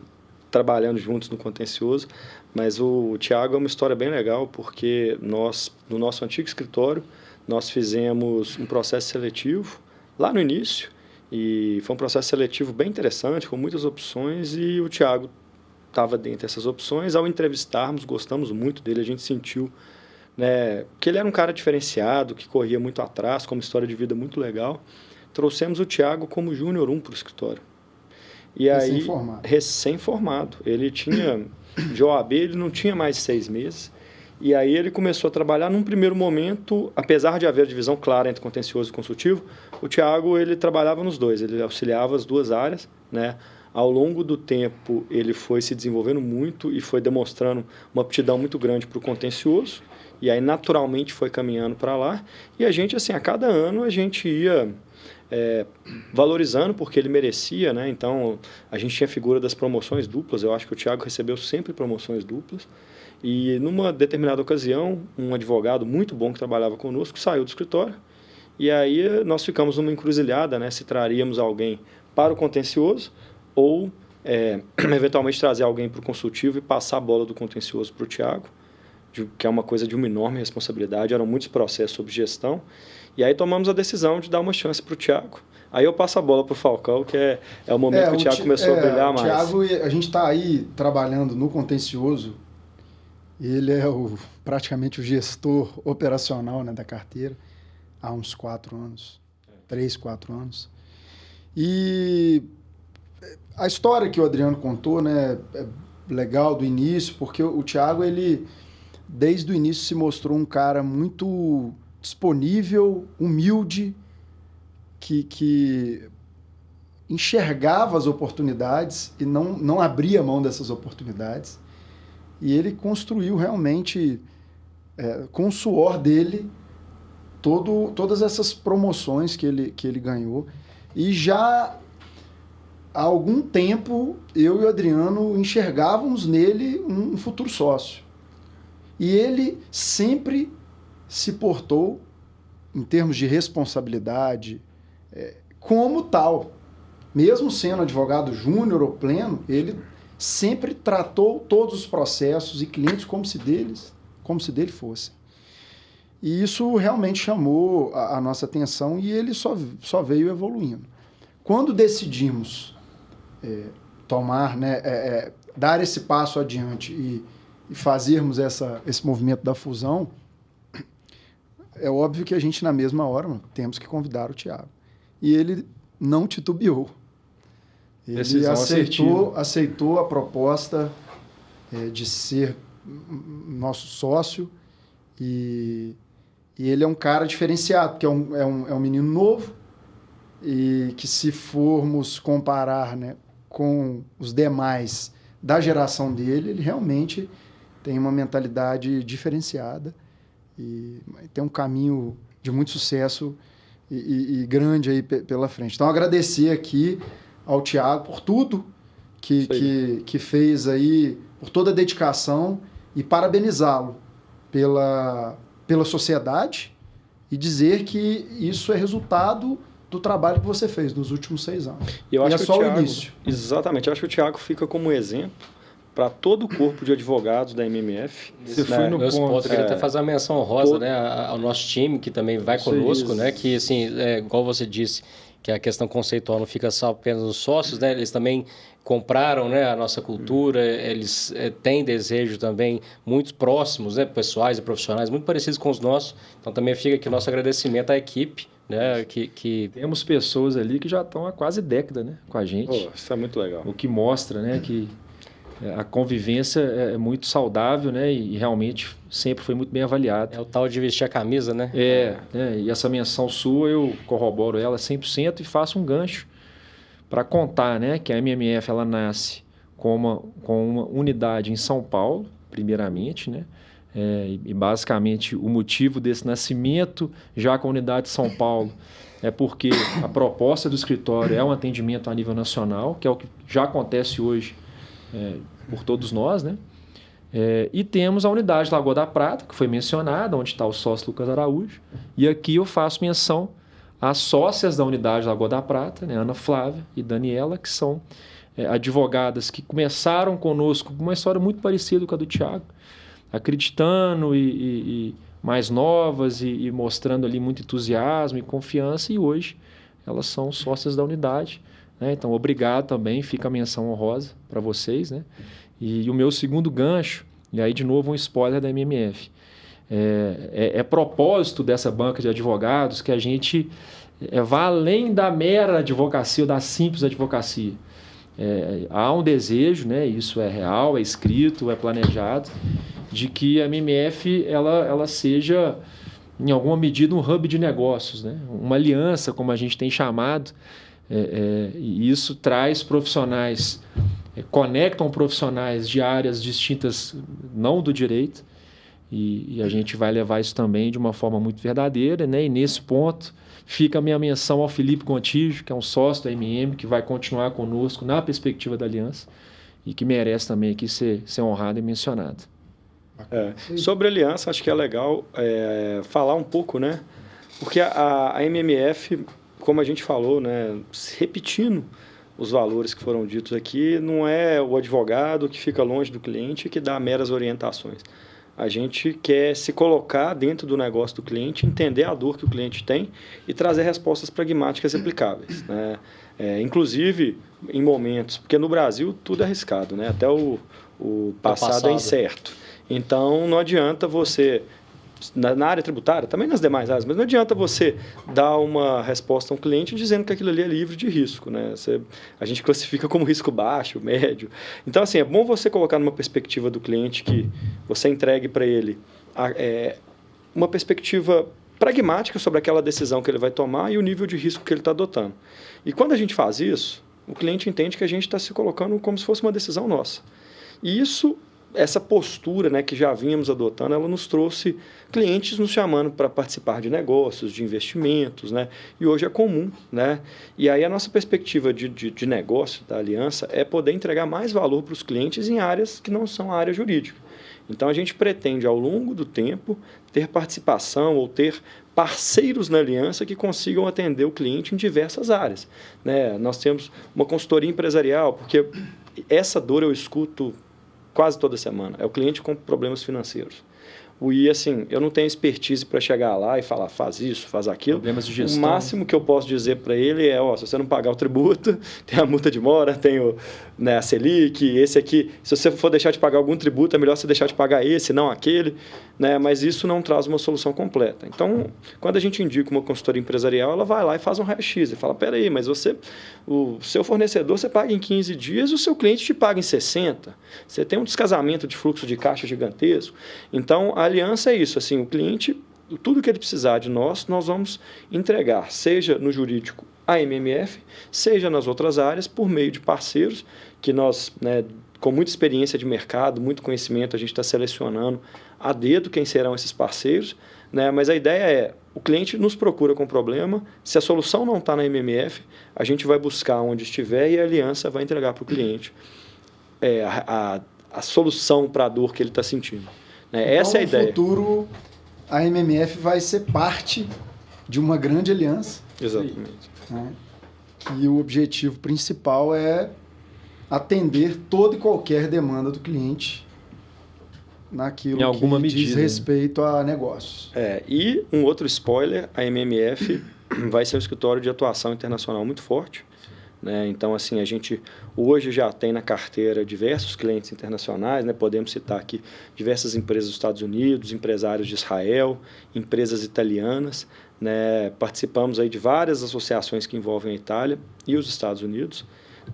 trabalhando juntos no contencioso. Mas o Thiago é uma história bem legal, porque nós, no nosso antigo escritório, nós fizemos um processo seletivo lá no início, e foi um processo seletivo bem interessante, com muitas opções, e o Thiago estava dentro dessas opções. Ao entrevistarmos, gostamos muito dele, a gente sentiu, né, que ele era um cara diferenciado, que corria muito atrás, com uma história de vida muito legal. Trouxemos o Thiago como Júnior 1 para o escritório. E aí, recém-formado. Ele tinha, de OAB, ele não tinha mais 6 meses. E aí ele começou a trabalhar num primeiro momento, apesar de haver divisão clara entre contencioso e consultivo, o Thiago, ele trabalhava nos dois, ele auxiliava as duas áreas, né? Ao longo do tempo, ele foi se desenvolvendo muito e foi demonstrando uma aptidão muito grande para o contencioso, e aí naturalmente foi caminhando para lá, e a gente, assim, a cada ano a gente ia valorizando porque ele merecia, né? Então, a gente tinha a figura das promoções duplas, eu acho que o Thiago recebeu sempre promoções duplas, e numa determinada ocasião, um advogado muito bom que trabalhava conosco saiu do escritório, e aí nós ficamos numa encruzilhada, né? Se traríamos alguém para o contencioso ou eventualmente trazer alguém para o consultivo e passar a bola do contencioso para o Thiago, que é uma coisa de uma enorme responsabilidade, eram muitos processos sob gestão, e aí tomamos a decisão de dar uma chance para o Thiago. Aí eu passo a bola para o Falcão, que é o momento que o Thiago começou a brilhar mais. O Thiago, a gente está aí trabalhando no contencioso, ele é praticamente o gestor operacional, né, da carteira há uns 4 anos, 3, 4 anos. E a história que o Adriano contou, né, é legal do início, porque o Thiago, ele desde o início se mostrou um cara muito disponível, humilde, que enxergava as oportunidades e não abria mão dessas oportunidades. E ele construiu realmente, com o suor dele, todas essas promoções que ele ganhou. E já há algum tempo, eu e o Adriano enxergávamos nele um futuro sócio. E ele sempre se portou, em termos de responsabilidade, como tal. Mesmo sendo advogado júnior ou pleno, ele sempre tratou todos os processos e clientes como se dele fossem. E isso realmente chamou a nossa atenção e ele só veio evoluindo. Quando decidimos tomar, né, dar esse passo adiante e fazermos esse movimento da fusão, é óbvio que a gente, na mesma hora, temos que convidar o Thiago. E ele não titubeou. Ele aceitou a proposta de ser nosso sócio e ele é um cara diferenciado, porque é um menino novo e que, se formos comparar, né, com os demais da geração dele, ele realmente tem uma mentalidade diferenciada e tem um caminho de muito sucesso e grande aí pela frente. Então, agradecer aqui ao Thiago por tudo que fez aí, por toda a dedicação, e parabenizá-lo pela sociedade e dizer que isso é resultado do trabalho que você fez nos últimos 6 anos. E eu acho é que só o Thiago, o início. Exatamente. Eu acho que o Thiago fica como exemplo para todo o corpo de advogados da MMF. Você foi no ponto. Eu queria até fazer uma menção honrosa, né, ao nosso time, que também vai conosco, né, que, assim, igual você disse, que a questão conceitual não fica só apenas nos sócios, né? Eles também compraram, né, a nossa cultura, eles têm desejo também muito próximos, né, pessoais e profissionais, muito parecidos com os nossos. Então também fica aqui o nosso agradecimento à equipe, né, que... Temos pessoas ali que já estão há quase década, né, com a gente. Isso é muito legal. O que mostra, né, que a convivência é muito saudável, né, e realmente sempre foi muito bem avaliada. É o tal de vestir a camisa, né? E essa menção sua eu corroboro ela 100% e faço um gancho para contar, né, que a MMF ela nasce com uma unidade em São Paulo, primeiramente, né, e basicamente o motivo desse nascimento já com a unidade de São Paulo é porque a proposta do escritório é um atendimento a nível nacional, que é o que já acontece hoje por todos nós, né? E temos a unidade Lagoa da Prata, que foi mencionada, onde está o sócio Lucas Araújo, e aqui eu faço menção às sócias da unidade Lagoa da Prata, né, Ana Flávia e Daniela, que são advogadas que começaram conosco com uma história muito parecida com a do Thiago, acreditando e mais novas e mostrando ali muito entusiasmo e confiança, e hoje elas são sócias da unidade, né? Então, obrigado também, fica a menção honrosa para vocês, né? E o meu segundo gancho, e aí de novo um spoiler da MMF, é propósito dessa banca de advogados que a gente vá além da mera advocacia ou da simples advocacia. Há um desejo, né, isso é real, é escrito, é planejado, de que a MMF ela seja, em alguma medida, um hub de negócios, né? Uma aliança, como a gente tem chamado, e isso traz profissionais, conectam profissionais de áreas distintas, não do direito, e a gente vai levar isso também de uma forma muito verdadeira, né? E nesse ponto fica a minha menção ao Felipe Gontijo, que é um sócio da MM, que vai continuar conosco na perspectiva da aliança e que merece também aqui ser honrado e mencionado. Sobre a aliança, acho que é legal falar um pouco, né? Porque a MMF, como a gente falou, né, repetindo os valores que foram ditos aqui, não é o advogado que fica longe do cliente e que dá meras orientações. A gente quer se colocar dentro do negócio do cliente, entender a dor que o cliente tem e trazer respostas pragmáticas e aplicáveis, né? Inclusive em momentos, porque no Brasil tudo é arriscado, né? Até o passado é incerto. Então não adianta você, na área tributária, também nas demais áreas, mas não adianta você dar uma resposta a um cliente dizendo que aquilo ali é livre de risco, né? A gente classifica como risco baixo, médio. Então, assim, é bom você colocar numa perspectiva do cliente que você entregue para ele uma perspectiva pragmática sobre aquela decisão que ele vai tomar e o nível de risco que ele está adotando. E quando a gente faz isso, o cliente entende que a gente está se colocando como se fosse uma decisão nossa. E essa postura, né, que já vínhamos adotando, ela nos trouxe clientes nos chamando para participar de negócios, de investimentos, né? E hoje é comum, né? E aí a nossa perspectiva de negócio da aliança é poder entregar mais valor para os clientes em áreas que não são a área jurídica. Então a gente pretende, ao longo do tempo, ter participação ou ter parceiros na aliança que consigam atender o cliente em diversas áreas, né? Nós temos uma consultoria empresarial, porque essa dor eu escuto quase toda semana, é o cliente com problemas financeiros. E assim, eu não tenho expertise para chegar lá e falar, faz isso, faz aquilo. Problemas de gestão. O máximo que eu posso dizer para ele é, se você não pagar o tributo, tem a multa de mora, tem a Selic, esse aqui, se você for deixar de pagar algum tributo, é melhor você deixar de pagar esse, não aquele, né? Mas isso não traz uma solução completa. Então, quando a gente indica uma consultoria empresarial, ela vai lá e faz um raio-x e fala, peraí, mas o seu fornecedor você paga em 15 dias e o seu cliente te paga em 60. Você tem um descasamento de fluxo de caixa gigantesco. Então, a aliança é isso, assim, o cliente, tudo que ele precisar de nós vamos entregar, seja no jurídico a MMF, seja nas outras áreas, por meio de parceiros que nós, né, com muita experiência de mercado, muito conhecimento, a gente está selecionando a dedo quem serão esses parceiros, né? Mas a ideia é, o cliente nos procura com problema, se a solução não está na MMF, a gente vai buscar onde estiver e a aliança vai entregar para o cliente a solução para a dor que ele está sentindo. Né? Então, essa é a ideia. No futuro, a MMF vai ser parte de uma grande aliança. Exatamente. Né? E o objetivo principal é atender toda e qualquer demanda do cliente naquilo em alguma que medida, diz respeito a negócios. E um outro spoiler, a MMF vai ser um escritório de atuação internacional muito forte, né? Então, assim, a gente hoje já tem na carteira diversos clientes internacionais, né? Podemos citar aqui diversas empresas dos Estados Unidos, empresários de Israel, empresas italianas, né? Participamos aí de várias associações que envolvem a Itália e os Estados Unidos,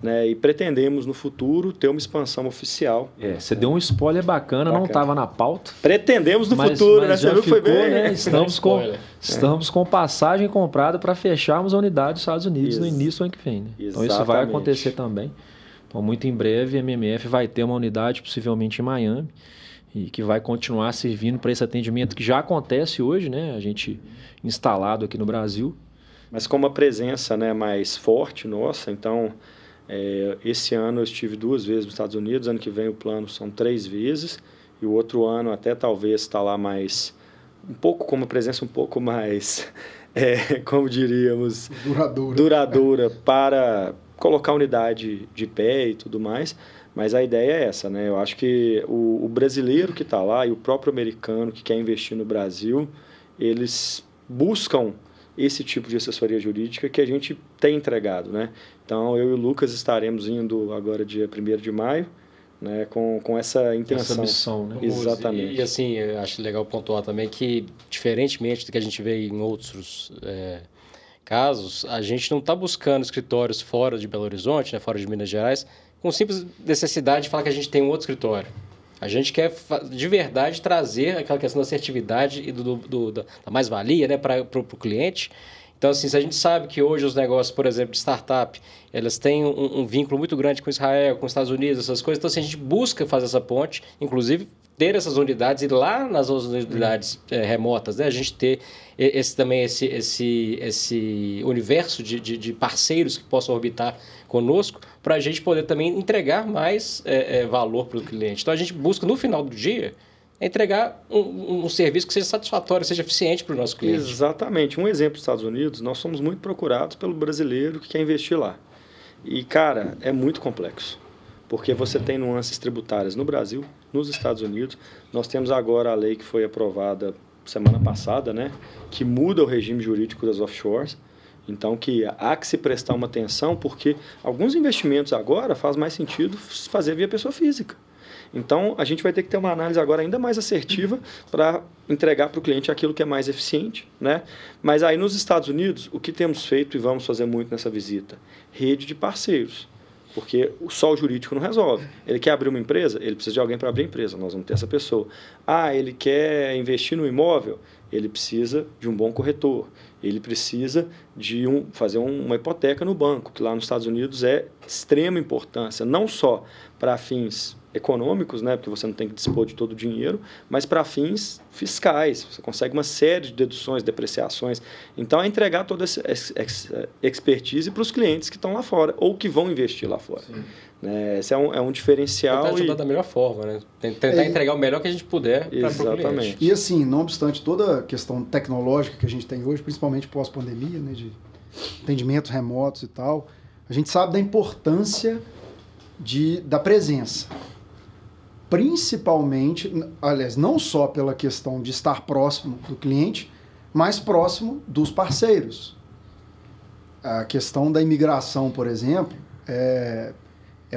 né? E pretendemos no futuro ter uma expansão oficial. Você deu um spoiler bacana, não estava na pauta. Pretendemos no futuro, né? Você viu que foi bem, né? Estamos com passagem comprada para fecharmos a unidade dos Estados Unidos no início do ano que vem. Né? Então isso vai acontecer também. Então muito em breve a MMF vai ter uma unidade possivelmente em Miami e que vai continuar servindo para esse atendimento que já acontece hoje, né? A gente instalado aqui no Brasil. Mas com uma presença, né, mais forte nossa, então esse ano eu estive 2 vezes nos Estados Unidos, ano que vem o plano são 3 vezes, e o outro ano até talvez está lá mais, um pouco com uma presença um pouco mais, como diríamos, duradoura para colocar a unidade de pé e tudo mais, mas a ideia é essa, né? Eu acho que o brasileiro que está lá e o próprio americano que quer investir no Brasil, eles buscam esse tipo de assessoria jurídica que a gente tem entregado, né? Então, eu e o Lucas estaremos indo agora dia 1º de maio, né, com essa intenção. Essa missão, né? Exatamente. E assim, eu acho legal pontuar também que, diferentemente do que a gente vê em outros casos, a gente não está buscando escritórios fora de Belo Horizonte, né, fora de Minas Gerais, com simples necessidade de falar que a gente tem um outro escritório. A gente quer, de verdade, trazer aquela questão da assertividade e da mais-valia, né, para o cliente. Então, assim, se a gente sabe que hoje os negócios, por exemplo, de startup, elas têm um vínculo muito grande com Israel, com os Estados Unidos, essas coisas, então, assim, a gente busca fazer essa ponte, inclusive ter essas unidades e lá nas unidades remotas, né, a gente ter esse universo de parceiros que possam orbitar conosco, para a gente poder também entregar mais valor para o cliente. Então, a gente busca, no final do dia, entregar um serviço que seja satisfatório, seja eficiente para o nosso cliente. Exatamente. Um exemplo dos Estados Unidos, nós somos muito procurados pelo brasileiro que quer investir lá. E, cara, é muito complexo, porque você tem nuances tributárias no Brasil, nos Estados Unidos. Nós temos agora a lei que foi aprovada semana passada, né, que muda o regime jurídico das offshores. Então, que há que se prestar uma atenção, porque alguns investimentos agora faz mais sentido fazer via pessoa física. Então, a gente vai ter que ter uma análise agora ainda mais assertiva para entregar para o cliente aquilo que é mais eficiente, né? Mas aí nos Estados Unidos, o que temos feito e vamos fazer muito nessa visita? Rede de parceiros. Porque só o jurídico não resolve. Ele quer abrir uma empresa, ele precisa de alguém para abrir a empresa, nós vamos ter essa pessoa. Ele quer investir no imóvel, ele precisa de um bom corretor. Ele precisa de fazer uma hipoteca no banco, que lá nos Estados Unidos é de extrema importância, não só para fins econômicos, né, porque você não tem que dispor de todo o dinheiro, mas para fins fiscais. Você consegue uma série de deduções, depreciações. Então, é entregar toda essa expertise para os clientes que estão lá fora ou que vão investir lá fora. Esse é um diferencial. Tentar ajudar da melhor forma, né? Tentar entregar o melhor que a gente puder para o cliente. E assim, não obstante toda a questão tecnológica que a gente tem hoje, principalmente pós-pandemia, né, de atendimentos remotos e tal, a gente sabe da importância da presença. Principalmente, aliás, não só pela questão de estar próximo do cliente, mas próximo dos parceiros. A questão da imigração, por exemplo, é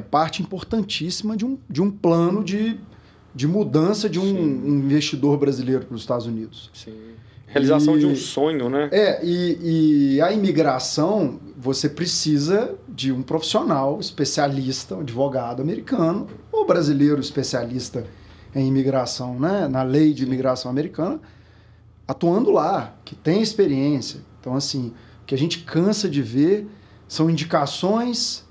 parte importantíssima de um plano de mudança de um investidor brasileiro para os Estados Unidos. Sim. Realização de um sonho, né? E a imigração, você precisa de um profissional especialista, um advogado americano, ou brasileiro especialista em imigração, né? Na lei de imigração americana, atuando lá, que tem experiência. Então, assim, o que a gente cansa de ver são indicações.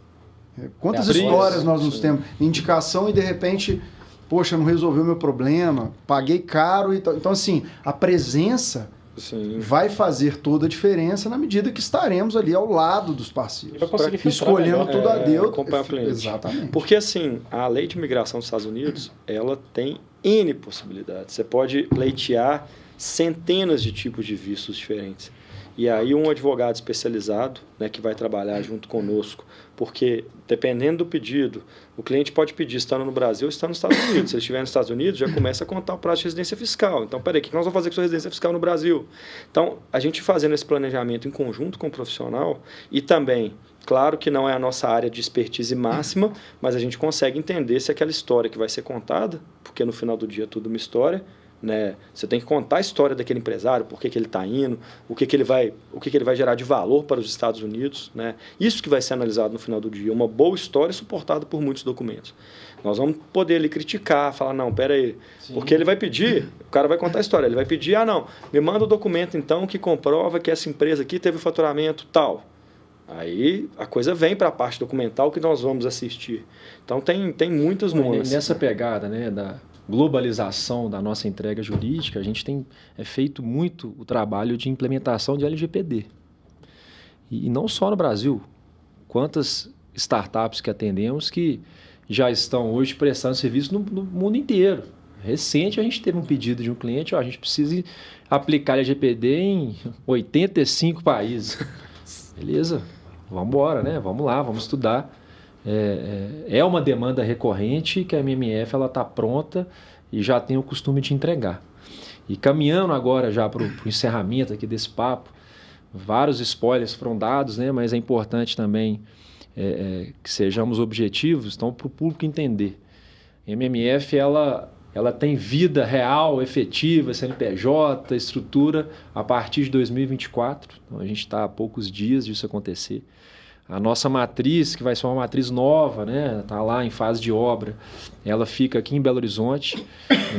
Quantas histórias nós nos temos? Indicação e, de repente, poxa, não resolveu o meu problema, paguei caro. Então, assim, a presença vai fazer toda a diferença na medida que estaremos ali ao lado dos parceiros. Escolhendo tudo a Deus. Acompanhar o cliente. Exatamente. Porque, assim, a lei de imigração dos Estados Unidos, ela tem N possibilidades. Você pode pleitear centenas de tipos de vistos diferentes. E aí um advogado especializado, né, que vai trabalhar junto conosco, porque dependendo do pedido, o cliente pode pedir estando no Brasil ou estando nos Estados Unidos. Se ele estiver nos Estados Unidos, já começa a contar o prazo de residência fiscal. Então, peraí, o que nós vamos fazer com sua residência fiscal no Brasil? Então, a gente fazendo esse planejamento em conjunto com o profissional e também, claro que não é a nossa área de expertise máxima, mas a gente consegue entender se aquela história que vai ser contada, porque no final do dia é tudo uma história, né? Você tem que contar a história daquele empresário, por que ele está indo, o que ele vai gerar de valor para os Estados Unidos, né? Isso que vai ser analisado no final do dia, uma boa história suportada por muitos documentos. Nós vamos poder ali criticar, falar, não, pera aí, porque ele vai pedir, o cara vai contar a história, ele vai pedir, não, me manda o documento então que comprova que essa empresa aqui teve faturamento tal. Aí a coisa vem para a parte documental que nós vamos assistir. Então tem muitas nuances. Nessa pegada, né, da globalização da nossa entrega jurídica, a gente tem feito muito o trabalho de implementação de LGPD. E não só no Brasil. Quantas startups que atendemos que já estão hoje prestando serviço no mundo inteiro. Recente a gente teve um pedido de um cliente, a gente precisa aplicar LGPD em 85 países. Beleza, vamos embora, né? Vamos lá, vamos estudar. É uma demanda recorrente que a MMF está pronta e já tem o costume de entregar. E caminhando agora já para o encerramento aqui desse papo, vários spoilers foram dados, né? Mas é importante também que sejamos objetivos, então, para o público entender. A MMF ela tem vida real, efetiva, CNPJ, estrutura a partir de 2024. Então, a gente está a poucos dias disso acontecer. A nossa matriz, que vai ser uma matriz nova, né? Está lá em fase de obra, ela fica aqui em Belo Horizonte,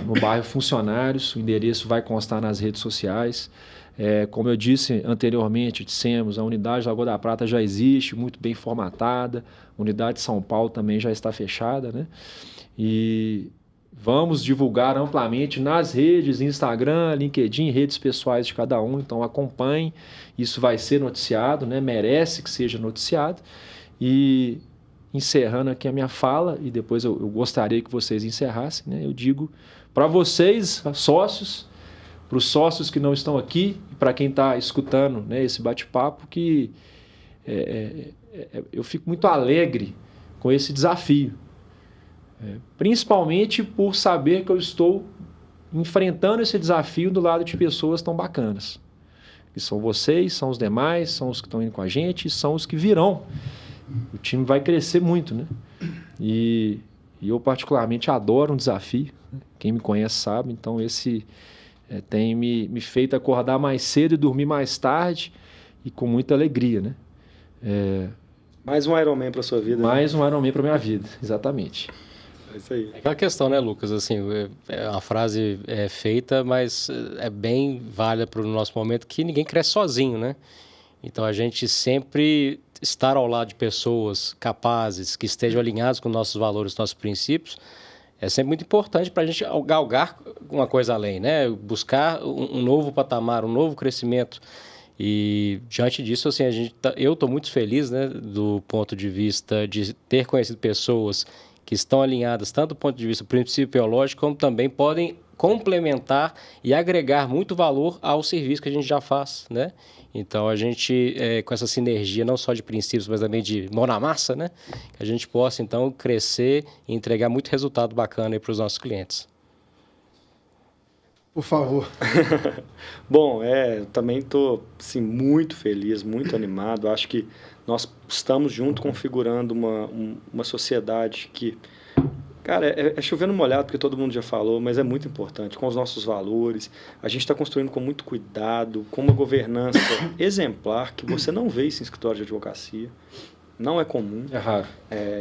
no bairro Funcionários. O endereço vai constar nas redes sociais. Como eu disse anteriormente, dissemos, a unidade Lagoa da Prata já existe, muito bem formatada. A unidade de São Paulo também já está fechada, né? E vamos divulgar amplamente nas redes, Instagram, LinkedIn, redes pessoais de cada um. Então acompanhem, isso vai ser noticiado, né? Merece que seja noticiado. E encerrando aqui a minha fala, e depois eu gostaria que vocês encerrassem, né? Eu digo para vocês, sócios, para os sócios que não estão aqui, e para quem está escutando, né, esse bate-papo, que eu fico muito alegre com esse desafio. Principalmente por saber que eu estou enfrentando esse desafio do lado de pessoas tão bacanas. Que são vocês, são os demais, são os que estão indo com a gente, são os que virão. O time vai crescer muito, né? E eu particularmente adoro um desafio. Né? Quem me conhece sabe, então esse tem me feito acordar mais cedo e dormir mais tarde e com muita alegria, né? Mais um Ironman para sua vida. Mais um Ironman para minha vida, exatamente. É isso aí. É aquela questão, né, Lucas? Assim, a frase é feita, mas é bem válida para o nosso momento, que ninguém cresce sozinho, né? Então, a gente sempre estar ao lado de pessoas capazes, que estejam alinhadas com nossos valores, nossos princípios, é sempre muito importante para a gente galgar uma coisa além, né? Buscar um novo patamar, um novo crescimento. E, diante disso, assim, eu estou muito feliz, né, do ponto de vista de ter conhecido pessoas que estão alinhadas tanto do ponto de vista principiológico, como também podem complementar e agregar muito valor ao serviço que a gente já faz, né? Então, a gente, com essa sinergia, não só de princípios, mas também de mão na massa, né? Que a gente possa, então, crescer e entregar muito resultado bacana para os nossos clientes. Por favor. Bom, eu também estou assim, muito feliz, muito animado. Acho que nós estamos juntos configurando uma sociedade que, cara, é chovendo molhado, porque todo mundo já falou, mas é muito importante, com os nossos valores. A gente está construindo com muito cuidado, com uma governança exemplar, que você não vê isso em escritório de advocacia. Não é comum. É raro.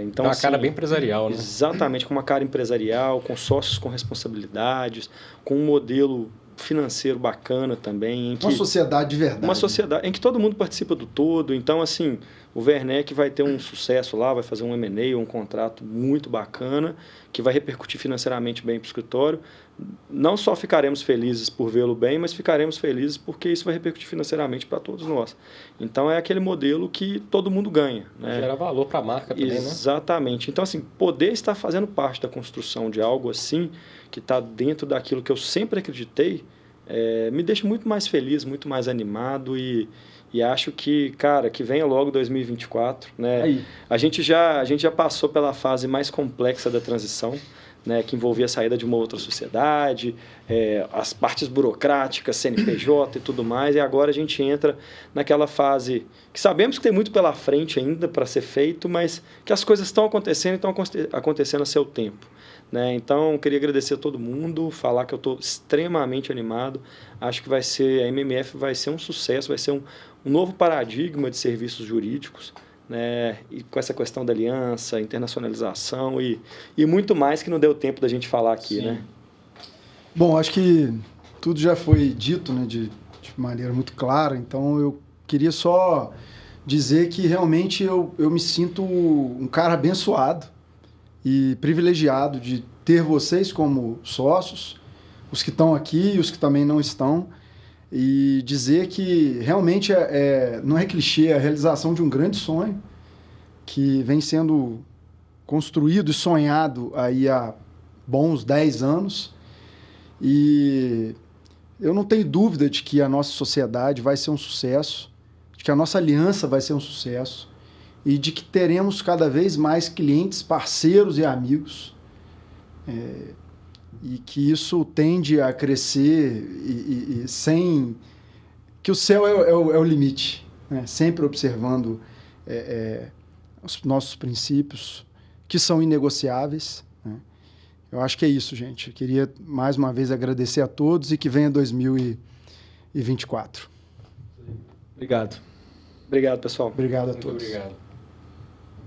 Então, uma assim, cara bem empresarial, né? Exatamente, com uma cara empresarial, com sócios com responsabilidades, com um modelo financeiro bacana também. Uma sociedade de verdade. Uma sociedade em que todo mundo participa do todo. Então, assim, o Werneck vai ter um sucesso lá, vai fazer um M&A, um contrato muito bacana, que vai repercutir financeiramente bem para o escritório. Não só ficaremos felizes por vê-lo bem, mas ficaremos felizes porque isso vai repercutir financeiramente para todos nós. Então, é aquele modelo que todo mundo ganha. Né? Gera valor para a marca também, Exatamente. Né? Então, assim, poder estar fazendo parte da construção de algo assim, que está dentro daquilo que eu sempre acreditei, me deixa muito mais feliz, muito mais animado e acho que, cara, que venha logo 2024, né? A gente já passou pela fase mais complexa da transição, né, que envolvia a saída de uma outra sociedade, as partes burocráticas, CNPJ e tudo mais, e agora a gente entra naquela fase que sabemos que tem muito pela frente ainda para ser feito, mas que as coisas estão acontecendo e estão acontecendo a seu tempo. Né? Então, queria agradecer a todo mundo, falar que eu estou extremamente animado, acho que a MMF vai ser um sucesso, vai ser um novo paradigma de serviços jurídicos, né? E com essa questão da aliança, internacionalização e muito mais que não deu tempo da gente falar aqui. Né? Bom, acho que tudo já foi dito, né, de maneira muito clara, então eu queria só dizer que realmente eu me sinto um cara abençoado e privilegiado de ter vocês como sócios, os que estão aqui e os que também não estão, e dizer que realmente não é clichê, é a realização de um grande sonho que vem sendo construído e sonhado aí há bons 10 anos. E eu não tenho dúvida de que a nossa sociedade vai ser um sucesso, de que a nossa aliança vai ser um sucesso e de que teremos cada vez mais clientes, parceiros e amigos. E que isso tende a crescer e sem... que o céu é o limite, né? Sempre observando os nossos princípios, que são inegociáveis, né? Eu acho que é isso, gente. Eu queria, mais uma vez, agradecer a todos e que venha 2024. Obrigado. Obrigado, pessoal. Obrigado a todos. Muito obrigado.